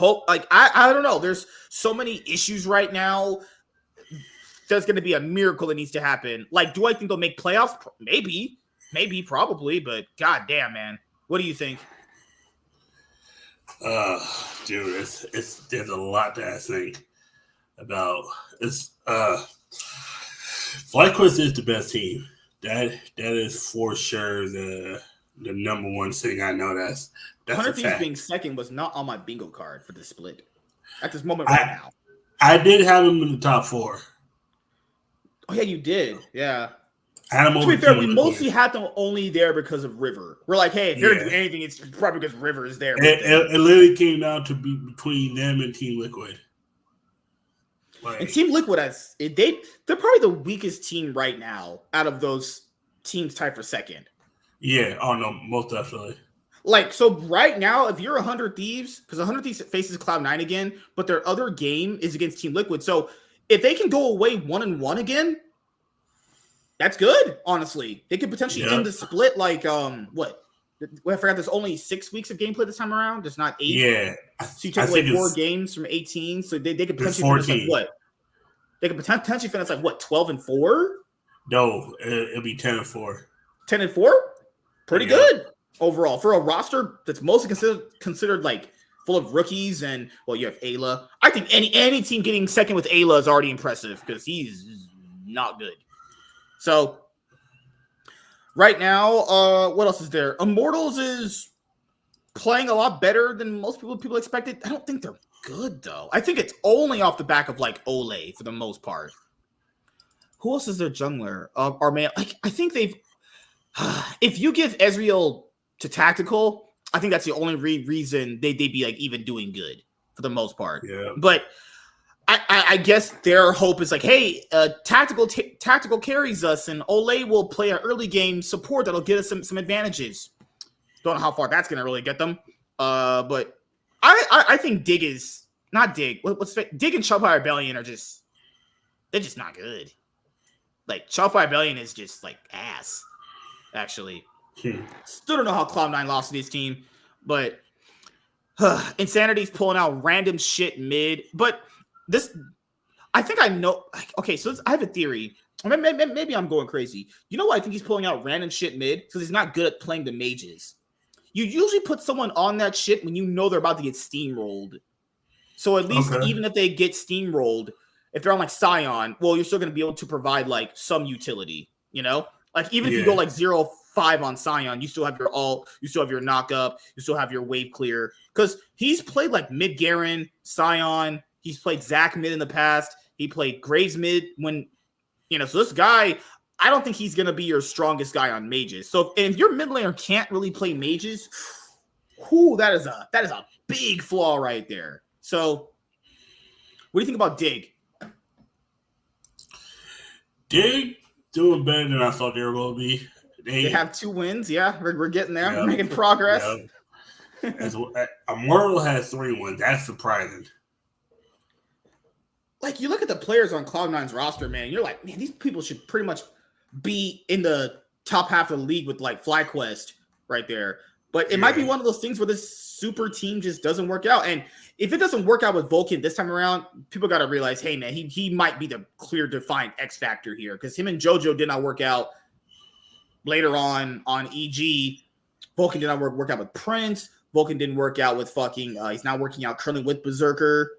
A: I don't know. There's so many issues right now. There's going to be a miracle that needs to happen. Like, do I think they'll make playoffs? Maybe, probably, but goddamn, man, what do you think?
B: Dude, there's a lot to think about. FlyQuest is the best team. That is for sure the number one thing I know. That's
A: 100
B: a
A: Thieves
B: fact.
A: being second was not on my bingo card for the split. at this moment right now.
B: I did have him in the top 4.
A: Oh yeah, you did. Yeah.
B: I had him
A: to be fair, we mostly had them only there because of River. We're like, hey, if you're gonna do anything, it's probably because River is there.
B: It literally came down to be between them and Team Liquid.
A: Like, and Team Liquid they're probably the weakest team right now out of those teams tied for second.
B: Yeah, oh no, most definitely.
A: Like, so right now, if you're 100 Thieves, because 100 Thieves faces Cloud9 again, but their other game is against Team Liquid. So if they can go away 1-1 again, that's good, honestly. They could potentially end the split like, what? I forgot there's only 6 weeks of gameplay this time around. There's not 8.
B: Yeah.
A: So you take away 4 games from 18. So they could potentially finish like what? They could potentially finish like what, 12-4?
B: No, it'll be 10-4.
A: 10-4? Pretty good overall. For a roster that's mostly considered like full of rookies and, well, you have Ayla. I think any team getting second with Ayla is already impressive because he's not good. So right now, what else is there? Immortals is playing a lot better than most people expected. I don't think they're good though. I think it's only off the back of like Ole for the most part. Who else is their jungler? I think they've. If you give Ezreal to tactical, I think that's the only reason they'd be like even doing good for the most part.
B: Yeah,
A: but. I guess their hope is like, hey, tactical carries us, and Ole will play an early game support that'll get us some advantages. Don't know how far that's gonna really get them, but I think Dig is not Dig. Dig and Shellfire Rebellion they're just not good. Like Shellfire Rebellion is just like ass, actually. Still don't know how Cloud9 lost to this team, but Insanity's pulling out random shit mid, but. I think I know. Okay, so I have a theory. Maybe I'm going crazy. You know why I think he's pulling out random shit mid? Because he's not good at playing the mages. You usually put someone on that shit when you know they're about to get steamrolled. So at least even if they get steamrolled, if they're on like Scion, well, you're still going to be able to provide like some utility. You know, like even if you go like 0-5 on Scion, you still have your ult, you still have your knock up, you still have your wave clear. Because he's played like mid Garen, Scion. He's played Zach mid in the past. He played Graves mid when, so this guy, I don't think he's going to be your strongest guy on mages. So if your mid laner can't really play mages, that is a big flaw right there. So what do you think about Dig?
B: Dig doing better than I thought they were going to be.
A: They have 2 wins. Yeah, we're getting there. We're making progress.
B: Immortal has 3 wins. That's surprising.
A: Like, you look at the players on Cloud9's roster, man, you're like, man, these people should pretty much be in the top half of the league with, like, FlyQuest right there. But it might be one of those things where this super team just doesn't work out. And if it doesn't work out with Vulcan this time around, people got to realize, hey, man, he might be the clear, defined X factor here. Because him and JoJo did not work out later on EG. Vulcan did not work out with Prince. Vulcan didn't work out with fucking, he's not working out currently with Berserker,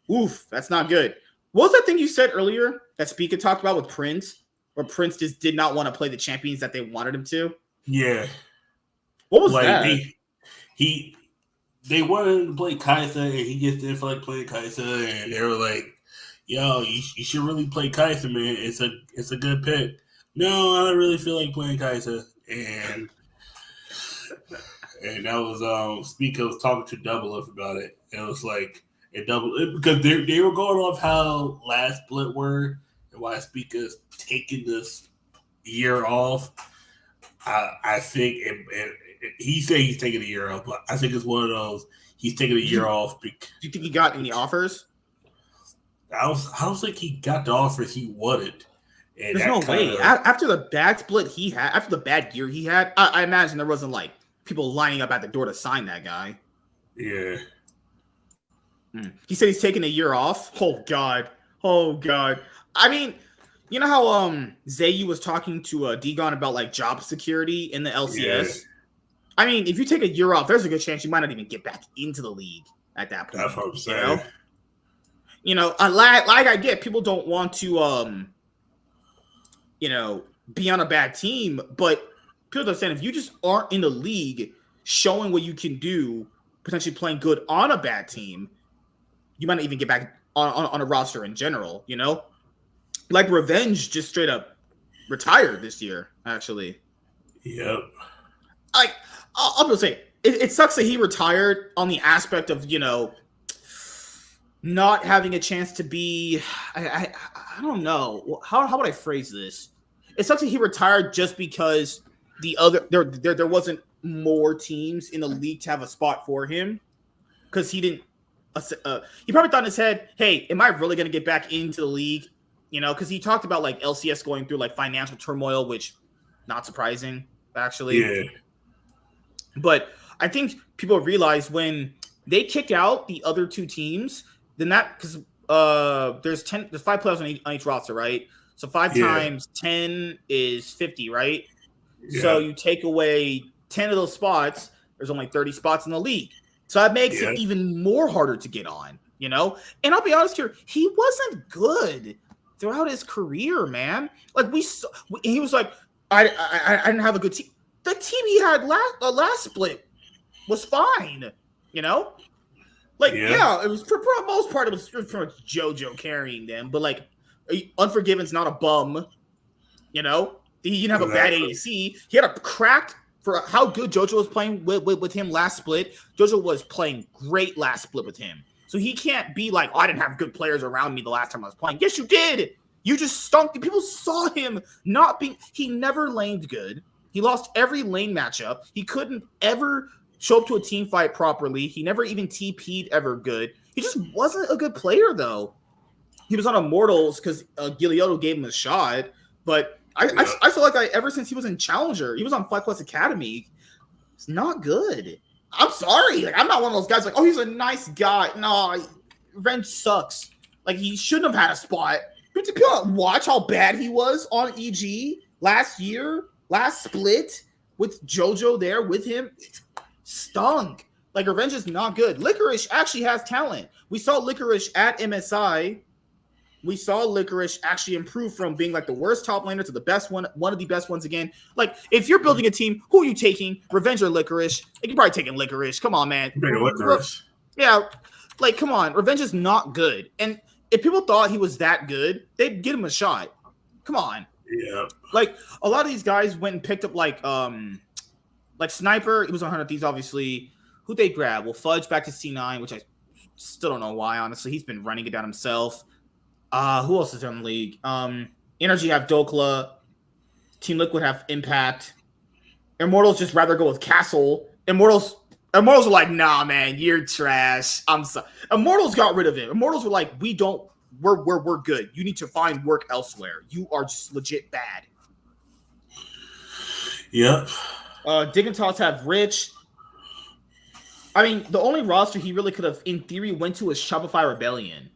A: Oof, that's not good. What was that thing you said earlier that Speaker talked about with Prince, where Prince just did not want to play the champions that they wanted him to?
B: Yeah.
A: What was that?
B: They wanted him to play Kai'Sa, and he just didn't feel like playing Kai'Sa, and they were like, yo, you should really play Kai'Sa, man. It's a good pick. No, I don't really feel like playing Kai'Sa. And that was Speaker was talking to Double Up about it. And it was like, because they were going off how last split were and why Speaker's taking this year off. I think he said he's taking a year off, but I think it's one of those he's taking a year off. Do
A: you think he got any offers?
B: I don't think he got the offers he wanted. And
A: there's no way. After the bad split he had, after the bad year he had, I imagine there wasn't like people lining up at the door to sign that guy.
B: Yeah.
A: He said he's taking a year off. Oh God. I mean, you know how Zayu was talking to Degon about like job security in the LCS? Yeah. I mean, if you take a year off, there's a good chance you might not even get back into the league at that point.
B: That's what I'm saying.
A: Like I get people don't want to be on a bad team, but people don't understand if you just aren't in the league showing what you can do, potentially playing good on a bad team, you might not even get back on a roster in general, you know? Like Revenge just straight up retired this year, actually.
B: Yep.
A: I'll just say it sucks that he retired on the aspect of, you know, not having a chance to be. I don't know how would I phrase this. It sucks that he retired just because there wasn't more teams in the league to have a spot for him, because he didn't. He probably thought in his head, "Hey, am I really going to get back into the league?" You know, because he talked about like LCS going through like financial turmoil, which not surprising actually.
B: Yeah.
A: But I think people realize when they kicked out the other two teams, then that, because there's 5 players on each roster, right? So 5 times 10 is 50, right? Yeah. So you take away 10 of those spots, there's only 30 spots in the league. So that makes it even more harder to get on, you know? And I'll be honest here, he wasn't good throughout his career, man. Like he was like, I didn't have a good team. The team he had last split was fine, you know? Like, yeah it was for the most part, it was pretty much JoJo carrying them, but like, Unforgiven's not a bum, you know? He didn't have a bad ADC. He had a cracked, for how good JoJo was playing with him last split. JoJo was playing great last split with him. So he can't be like, oh, I didn't have good players around me the last time I was playing. Yes, you did. You just stunk. People saw him not being, he never laned good. He lost every lane matchup. He couldn't ever show up to a team fight properly. He never even TP'd ever good. He just wasn't a good player, though. He was on Immortals because Gilioto gave him a shot. But I feel like ever since he was in Challenger, he was on Fly Plus Academy. It's not good. I'm sorry. Like, I'm not one of those guys like, oh, he's a nice guy. No, Revenge sucks. Like, he shouldn't have had a spot. People watch how bad he was on EG last year. Last split with JoJo there with him, stunk. Like, Revenge is not good. Licorice actually has talent. We saw Licorice at MSI. We saw Licorice actually improve from being like the worst top laner to the best one of the best ones again. Like, if you're building a team, who are you taking? Revenge or Licorice? Like, you're probably taking Licorice. Come on, man.
B: Licorice.
A: Yeah, like, come on. Revenge is not good. And if people thought he was that good, they'd give him a shot. Come on.
B: Yeah.
A: Like, a lot of these guys went and picked up like Sniper. It was on 100 Thieves, obviously. Who'd they grab? Well, Fudge back to C9, which I still don't know why, honestly. He's been running it down himself. Who else is in the league? Energy have Dokla. Team Liquid have Impact. Immortals just rather go with Castle. Immortals are like, nah, man, you're trash. I'm sorry. Immortals got rid of it. Immortals were like, we're good. You need to find work elsewhere. You are just legit bad.
B: Yep.
A: Dignitas have Rich. I mean, the only roster he really could have, in theory, went to is Shopify Rebellion.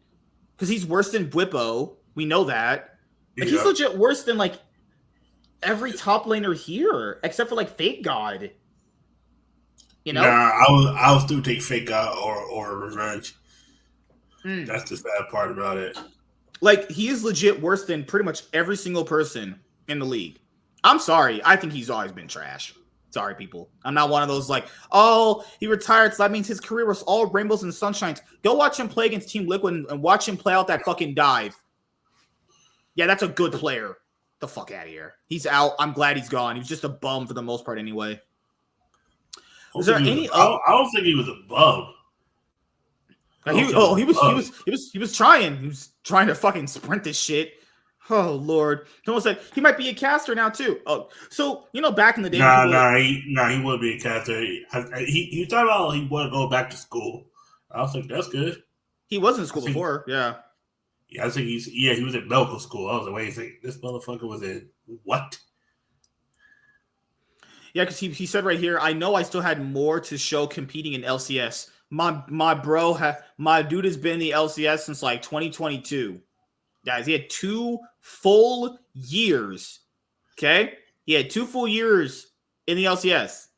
A: Because he's worse than Bwipo. We know that. Like, he's legit worse than, like, every top laner here, except for, like, Fake God. You know?
B: Nah, I would still take Fake God or Revenge. That's the sad part about it.
A: Like, he is legit worse than pretty much every single person in the league. I'm sorry. I think he's always been trash. Sorry, people. I'm not one of those like, oh, he retired, so that means his career was all rainbows and sunshines. Go watch him play against Team Liquid and watch him play out that fucking dive. Yeah, that's a good player. The fuck out of here. He's out. I'm glad he's gone. He was just a bum for the most part anyway.
B: I don't think he was a bum.
A: He was trying. He was trying to fucking sprint this shit. Oh Lord! Someone said he might be a caster now too. Oh, so back in the day,
B: he wouldn't be a caster. He talking about he want to go back to school. I was like, that's good.
A: He was in school before, yeah.
B: Yeah, I think he was in medical school. I was like, wait, this motherfucker was in what?
A: Yeah, because he said right here, I know I still had more to show competing in LCS. My bro, my dude has been in the LCS since like 2022. Guys, he had 2 full years. Okay? He had 2 full years in the LCS.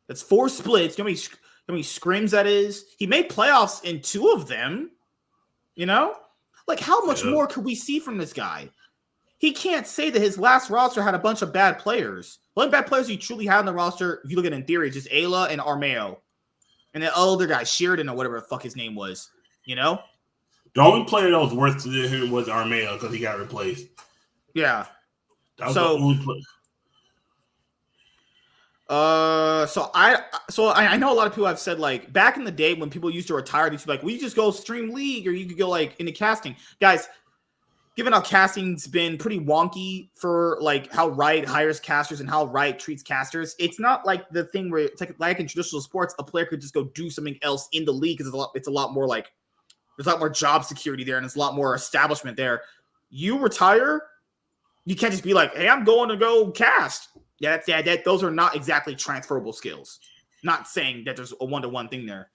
A: That's 4 splits. You know how many scrims that is? He made playoffs in 2 of them. You know? Like, how much more could we see from this guy? He can't say that his last roster had a bunch of bad players. The only bad players he truly had on the roster, if you look at it in theory, is just Ayla and Armeo. And the other guy, Sheridan or whatever the fuck his name was. You know?
B: The only player that was worse than him was Armeo because he got replaced.
A: Yeah.
B: That was the only player.
A: So I know a lot of people have said, like, back in the day when people used to retire, these like, well, you just go stream League or you could go like into casting. Guys, given how casting's been pretty wonky for like how Riot hires casters and how Riot treats casters, it's not like the thing where it's like in traditional sports, a player could just go do something else in the league because it's a lot more like there's a lot more job security there and it's a lot more establishment there. You retire, you can't just be like, hey, I'm going to go cast. Yeah, those are not exactly transferable skills. Not saying that there's a one-to-one thing there.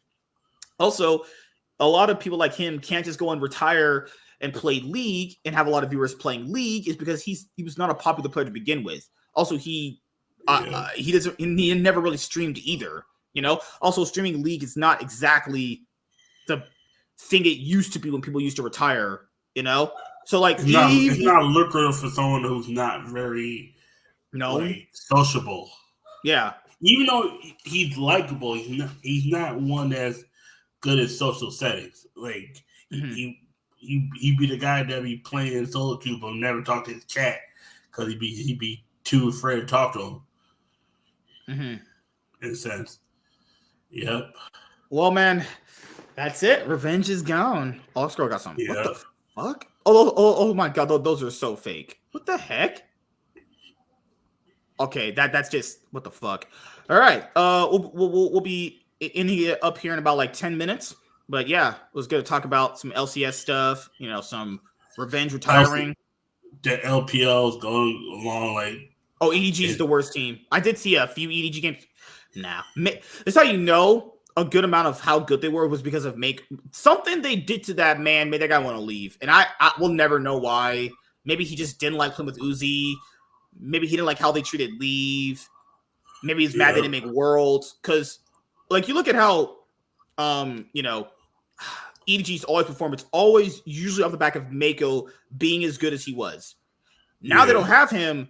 A: Also, a lot of people like him can't just go and retire and play League and have a lot of viewers playing League is because he was not a popular player to begin with. Also, he never really streamed either. You know. Also, streaming League is not exactly the thing it used to be when people used to retire. You know. So like,
B: it's not lucrative for someone who's not very sociable.
A: Yeah.
B: Even though he's likable, he's not one that's good at social settings. Like he be the guy that be playing solo queue but never talk to his chat because he'd be too afraid to talk to him. In a sense. Yep.
A: Well, man, that's it. Revenge is gone. Oh, Scroll got something.
B: Yep.
A: What the fuck? Oh my god, those are so fake. What the heck? Okay, that's just what the fuck. All right, we'll be up here in about like 10 minutes. But yeah, it was good to talk about some LCS stuff. You know, some Revenge retiring.
B: The LPL's going along like.
A: Oh, EDG is the worst team. I did see a few EDG games. Nah, that's how you know a good amount of how good they were was because of something they did to that man made that guy want to leave, and I will never know why. Maybe he just didn't like playing with Uzi. Maybe he didn't like how they treated Leave. Maybe he's mad they didn't make Worlds. Because, like, you look at how, EDG's always perform. It's always usually off the back of Mako being as good as he was. Now they don't have him.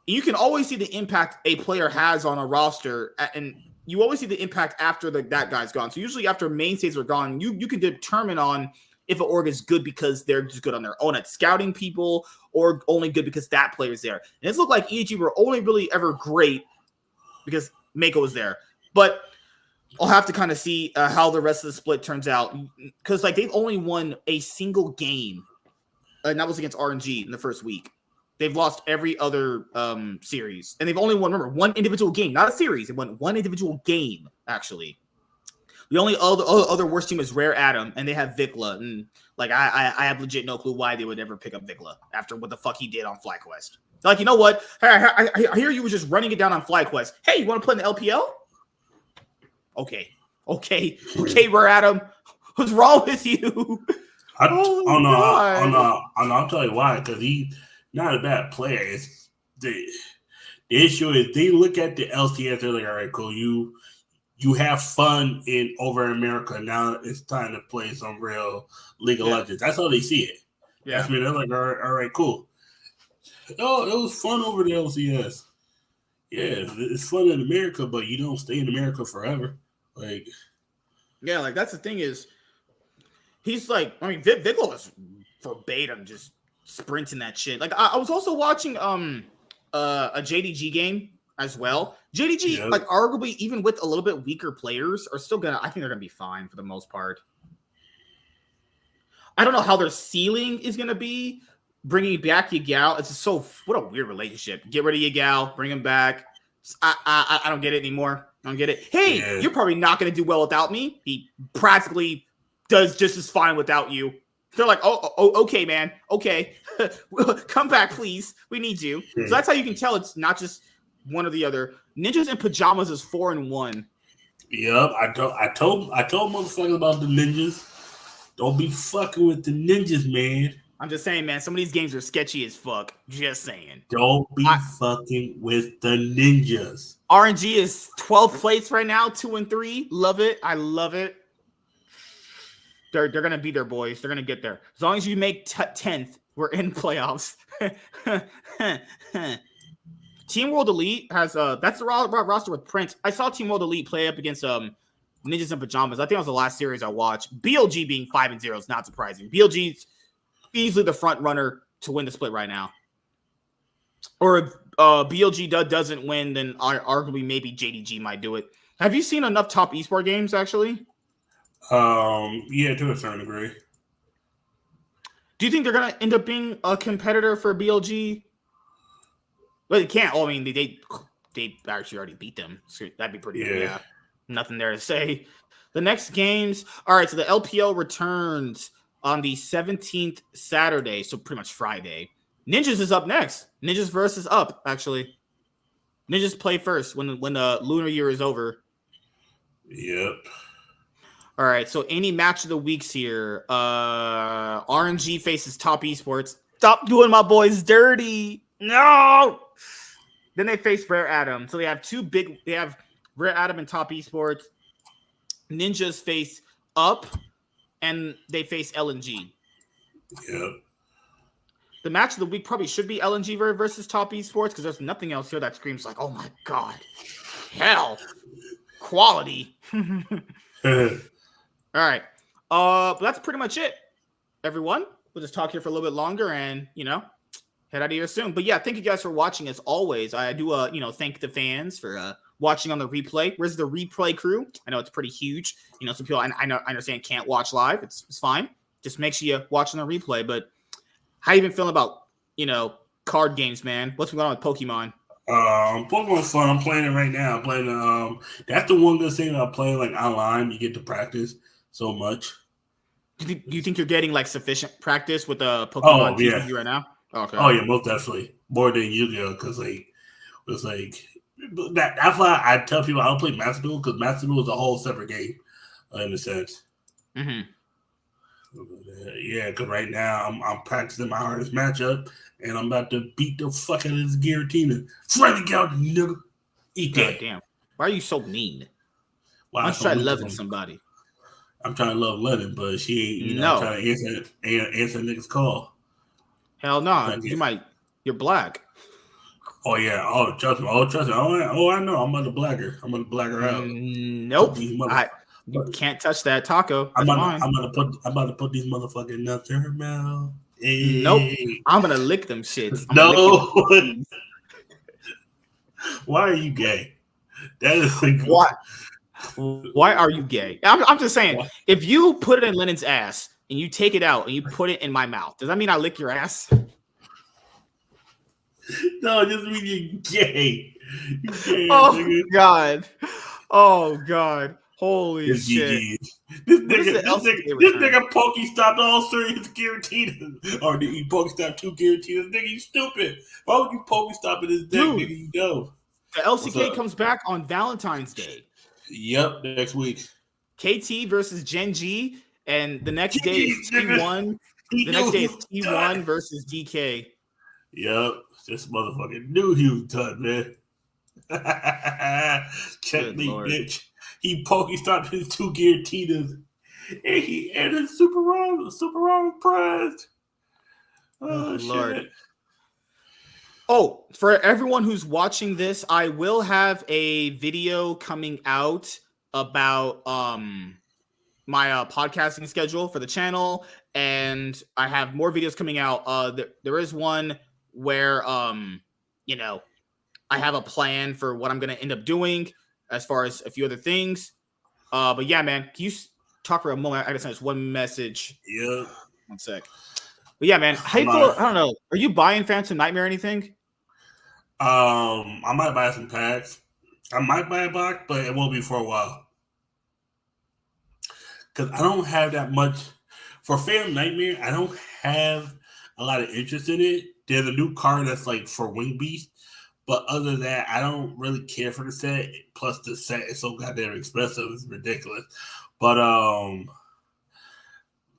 A: You can always see the impact a player has on a roster. And you always see the impact after that guy's gone. So usually after mainstays are gone, you can determine on if an org is good because they're just good on their own at scouting people or only good because that player's there. And it's looked like EG were only really ever great because Mako was there. But I'll have to kind of see how the rest of the split turns out because like they've only won a single game, and that was against RNG in the first week. They've lost every other series, and they've only won, remember, one individual game, not a series. They won one individual game, actually. The only other worst team is Rare Atom, and they have Vikla. And like I have legit no clue why they would ever pick up Vikla after what the fuck he did on FlyQuest. Like, you know what? I hear you were just running it down on FlyQuest. Hey, you want to play in the LPL? Okay, Rare Atom. What's wrong with you?
B: I'll tell you why. Because he's not a bad player. It's the issue is they look at the LCS. They're like, all right, cool. You have fun over in America. Now it's time to play some real League of Legends. That's how they see it. Yeah. I mean, they're like, all right, cool. Oh, it was fun over the LCS. Yeah, it's fun in America, but you don't stay in America forever. Like,
A: yeah, like that's the thing is, he's like, I mean, Vikla was verbatim just sprinting that shit. Like, I was also watching a JDG game as well. JDG, like, arguably, even with a little bit weaker players, are still I think they're gonna be fine for the most part. I don't know how their ceiling is gonna be. Bringing back Yagao, it's just what a weird relationship. Get rid of Yagao, bring him back. I don't get it anymore. I don't get it. Hey, you're probably not gonna do well without me. He practically does just as fine without you. They're like, oh, okay, man, okay, come back, please. We need you. So that's how you can tell it's not just one or the other. Ninjas in Pajamas is 4-1.
B: Yep, I told motherfuckers about the ninjas. Don't be fucking with the ninjas, man.
A: I'm just saying, man, some of these games are sketchy as fuck. Just saying.
B: Don't be fucking with the ninjas.
A: RNG is 12th place right now, 2-3. Love it. I love it. They're going to be there, boys. They're going to get there. As long as you make 10th, we're in playoffs. Team World Elite has that's the roster with Prince. I saw Team World Elite play up against Ninjas in Pajamas. I think that was the last series I watched. BLG being 5-0 is not surprising. BLG's easily the front runner to win the split right now. Or if BLG doesn't win, then arguably maybe JDG might do it. Have you seen enough top esports games actually?
B: Yeah, to a certain degree.
A: Do you think they're gonna end up being a competitor for BLG? Well, they can't. Oh, I mean, they actually already beat them. So that'd be pretty good. Yeah. Nothing there to say. The next games. All right, so the LPL returns on the 17th Saturday, so pretty much Friday. Ninjas is up next. Ninjas versus Up, actually. Ninjas play first when the lunar year is over.
B: Yep.
A: All right, so any match of the weeks here. RNG faces Top Esports. Stop doing my boys dirty. No. Then they face Rare Atom. So they have Rare Atom and Top Esports. Ninjas face Up, and they face LNG.
B: Yep.
A: The match of the week probably should be LNG versus Top Esports because there's nothing else here that screams like, oh my god, hell, quality. All right. But that's pretty much it, everyone. We'll just talk here for a little bit longer and, head out of here soon. But yeah, thank you guys for watching as always. I do, thank the fans for watching on the replay. Where's the replay crew? I know it's pretty huge. Some people I understand can't watch live. It's fine. Just make sure you watch on the replay. But how you been feeling about, card games, man? What's going on with Pokemon?
B: Pokemon's fun. I'm playing it right now. I'm playing that's the one good thing about playing like online. You get to practice so much.
A: Do you think you're getting like sufficient practice with the Pokemon TCG right now?
B: Okay. Oh yeah, most definitely more than Yu-Gi-Oh! Because that's why I tell people I don't play Master Duel because Master Duel is a whole separate game in a sense.
A: Mm-hmm.
B: Yeah, because right now I'm practicing my hardest matchup and I'm about to beat the fuck out of this Giratina. Frank out, nigga. Eat that.
A: God damn. Why are you so mean? Why don't you try loving somebody?
B: I'm trying to love Lennon, but she ain't, trying to answer nigga's call.
A: Hell no. You're black.
B: Oh, yeah. Oh, trust me. Oh, I know. I'm on the blacker. I'm on the blacker out.
A: Nope. You can't touch that taco.
B: I'm about to put these motherfucking nuts in her mouth. Hey.
A: Nope. I'm going to lick them shits.
B: No. Why are you gay? That is like
A: what? Why are you gay? I'm just saying, if you put it in Lennon's ass and you take it out and you put it in my mouth, does that mean I lick your ass?
B: No, it just means you're gay.
A: God. Oh, God. Holy shit.
B: This nigga Pokey stopped all three of his Giratina. Or did he Pokey stop 2 Giratinas? Nigga, you stupid. Why would you Pokey stop in his deck, nigga? You know.
A: The LCK comes back on Valentine's Day.
B: Yep, next week.
A: KT versus Gen G, and the next day is T1. The next day is T1 versus DK.
B: Yep, this motherfucker knew he was done, man. Checkmate, bitch. He stopped his 2 Giratinas, and he ended super wrong prize. Oh,
A: Lord.
B: shit.
A: Oh, for everyone who's watching this, I will have a video coming out about my podcasting schedule for the channel, and I have more videos coming out. There is one where I have a plan for what I'm going to end up doing as far as a few other things. But yeah, man, can you talk for a moment? I just sent one message.
B: Yeah.
A: 1 sec. But yeah, man, how you feel? I don't know. Are you buying Phantom Nightmare or anything?
B: I might buy some packs. I might buy a box, but it won't be for a while. Because I don't have that much. For Phantom Nightmare, I don't have a lot of interest in it. There's a new card that's like for Wing Beast. But other than that, I don't really care for the set. Plus, the set is so goddamn expensive. It's ridiculous. But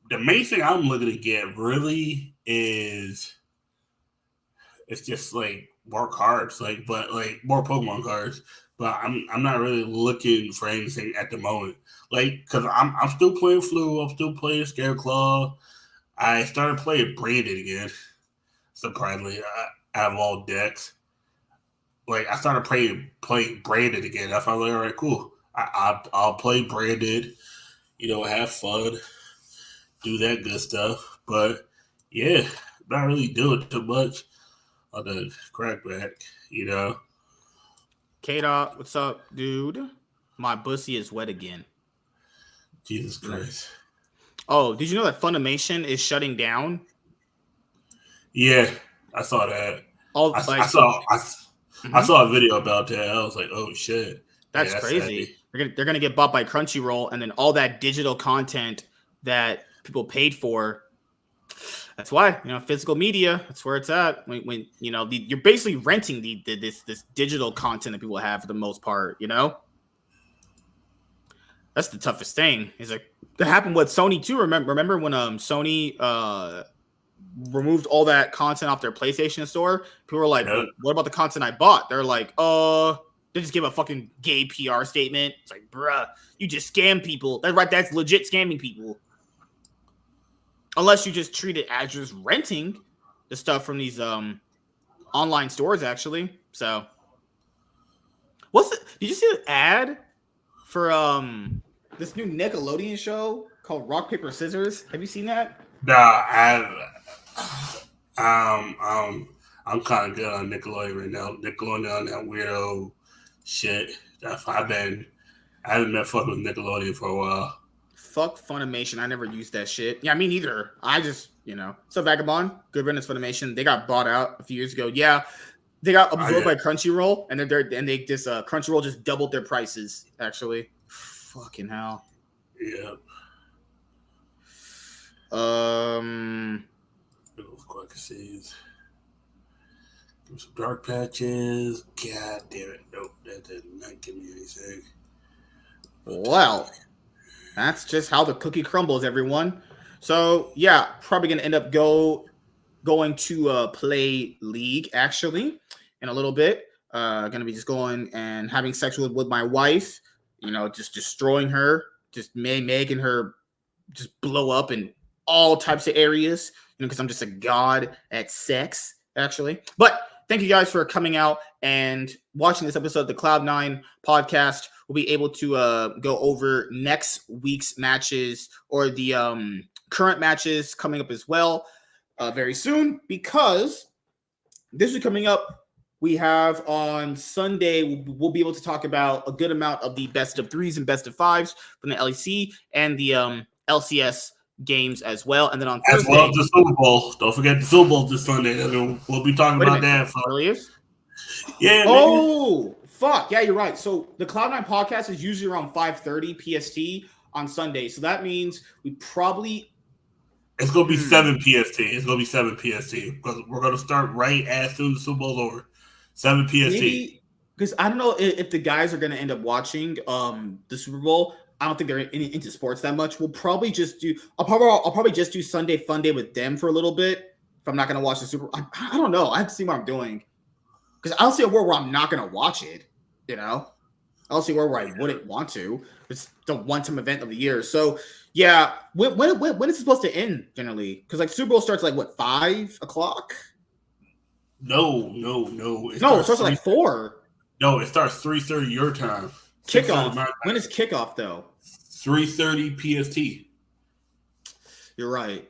B: the main thing I'm looking to get really is it's just like more cards, but more Pokemon cards. But I'm not really looking for anything at the moment. Because I'm still playing Flu. I'm still playing Scareclaw. I started playing Branded again. Surprisingly, out of all decks. I started playing Branded again. I felt like, all right, cool. I'll play branded, have fun, do that good stuff. But yeah, not really doing too much on the crackback,
A: K-Dot, what's up, dude? My bussy is wet again.
B: Jesus Christ.
A: Oh, did you know that Funimation is shutting down?
B: Yeah, I saw that. I saw a video about that. I was like, oh shit.
A: That's crazy. They're gonna get bought by Crunchyroll, and then all that digital content that people paid for. That's why physical media. That's where it's at. When you're basically renting this digital content that people have for the most part. That's the toughest thing. Is like that happened with Sony too. Remember when Sony removed all that content off their PlayStation store? People were like, well, "What about the content I bought?" They're like, They just give a fucking gay PR statement. It's like, bruh, you just scam people. That's right. That's legit scamming people. Unless you just treat it as just renting the stuff from these online stores, actually. So, did you see the ad for this new Nickelodeon show called Rock Paper Scissors? Have you seen that?
B: Nah, I'm kind of good on Nickelodeon right now. Nickelodeon on that weirdo shit. I haven't met fuck with Nickelodeon for a while.
A: Fuck Funimation. I never used that shit. Yeah, me neither. I just, So Vagabond, good riddance Funimation. They got bought out a few years ago. Yeah, they got absorbed by Crunchyroll, and Crunchyroll just doubled their prices. Actually, fucking hell.
B: Yeah. Quick seas. Some dark patches. God damn it! Nope, that did not give me anything.
A: Well. That's just how the cookie crumbles, everyone. So, yeah, probably going to end up going to play League, actually, in a little bit. Going to be just going and having sex with my wife, just destroying her, just making her just blow up in all types of areas, because I'm just a god at sex, actually. But thank you guys for coming out and watching this episode of the Cloud9 podcast. We'll be able to go over next week's matches or the current matches coming up as well very soon, because this is coming up. We have on Sunday, we'll be able to talk about a good amount of the best of threes and best of fives from the LEC and the LCS games as well. And then on Thursday,
B: as well as the Super Bowl. Don't forget the Super Bowl this Sunday. We'll be talking about that.
A: Really is?
B: Yeah.
A: Oh, fuck. Yeah, you're right. So the Cloud9 podcast is usually around 5:30 PST on Sunday. So that means we probably...
B: It's going to be 7 PST. It's going to be 7 PST because we're going to start right as soon as the Super Bowl's over. 7 PST. Maybe,
A: because I don't know if the guys are going to end up watching the Super Bowl. I don't think they're into sports that much. We'll probably just do... I'll probably just do Sunday Fun Day with them for a little bit if I'm not going to watch the Super Bowl. I don't know. I have to see what I'm doing. Because I don't see a world where I'm not going to watch it, I don't see a world where I wouldn't want to. It's the one-time event of the year. So, yeah, when is it supposed to end, generally? Because, Super Bowl starts, 5 o'clock?
B: No.
A: It starts at 4.
B: No, it starts 3:30 your time.
A: Kickoff. When is kickoff, though?
B: 3:30 PST.
A: You're right.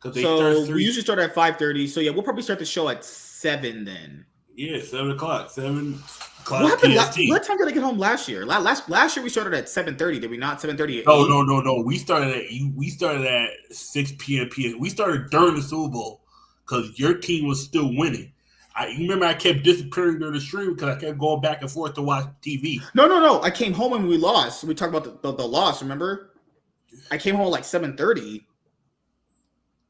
A: So, we usually start at 5:30. So, yeah, we'll probably start the show at 7 then.
B: Yeah, 7 o'clock. 7 o'clock.
A: What happened? What time did I get home last year? Last year we started at 7:30. Did we not? 7:30.
B: No. We started at 6 p.m. We started during the Super Bowl because your team was still winning. You remember I kept disappearing during the stream because I kept going back and forth to watch TV.
A: No. I came home when we lost. We talked about the loss. Remember? I came home at 7:30.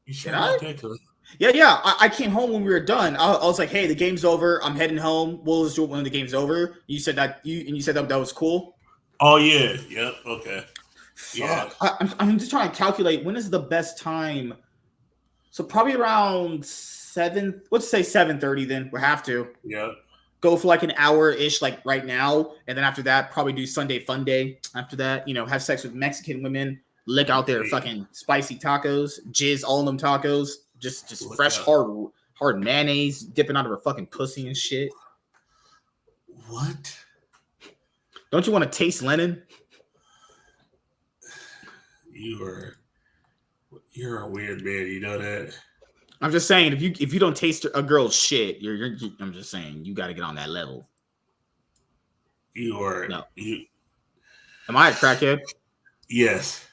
B: You sure about that?
A: Yeah. I came home when we were done. I was like, "Hey, the game's over. I'm heading home. We'll just do it when the game's over." You said that that was cool.
B: Oh yeah. Yep. Okay.
A: Fuck. Yeah. I'm just trying to calculate when is the best time. So probably around 7. Let's say 7:30. Then we have to.
B: Yeah.
A: Go for an hour-ish, right now, and then after that, probably do Sunday Fun Day. After that, have sex with Mexican women, lick out their fucking spicy tacos, jizz all in them tacos. Just fresh, hard mayonnaise dipping out of her fucking pussy and shit.
B: What?
A: Don't you want to taste Lennon?
B: You're a weird man. You know that.
A: I'm just saying, if you don't taste a girl's shit, I'm just saying you got to get on that level. No. Am I a crackhead?
B: Yes.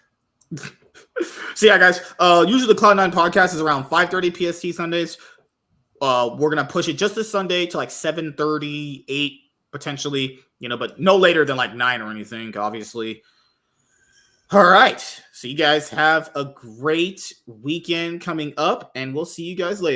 A: So yeah, guys. Usually the Cloud9 podcast is around 5:30 PST Sundays. We're gonna push it just this Sunday to like 7:30, 8 potentially, but no later than like 9 or anything, obviously. All right. So you guys have a great weekend coming up, and we'll see you guys later.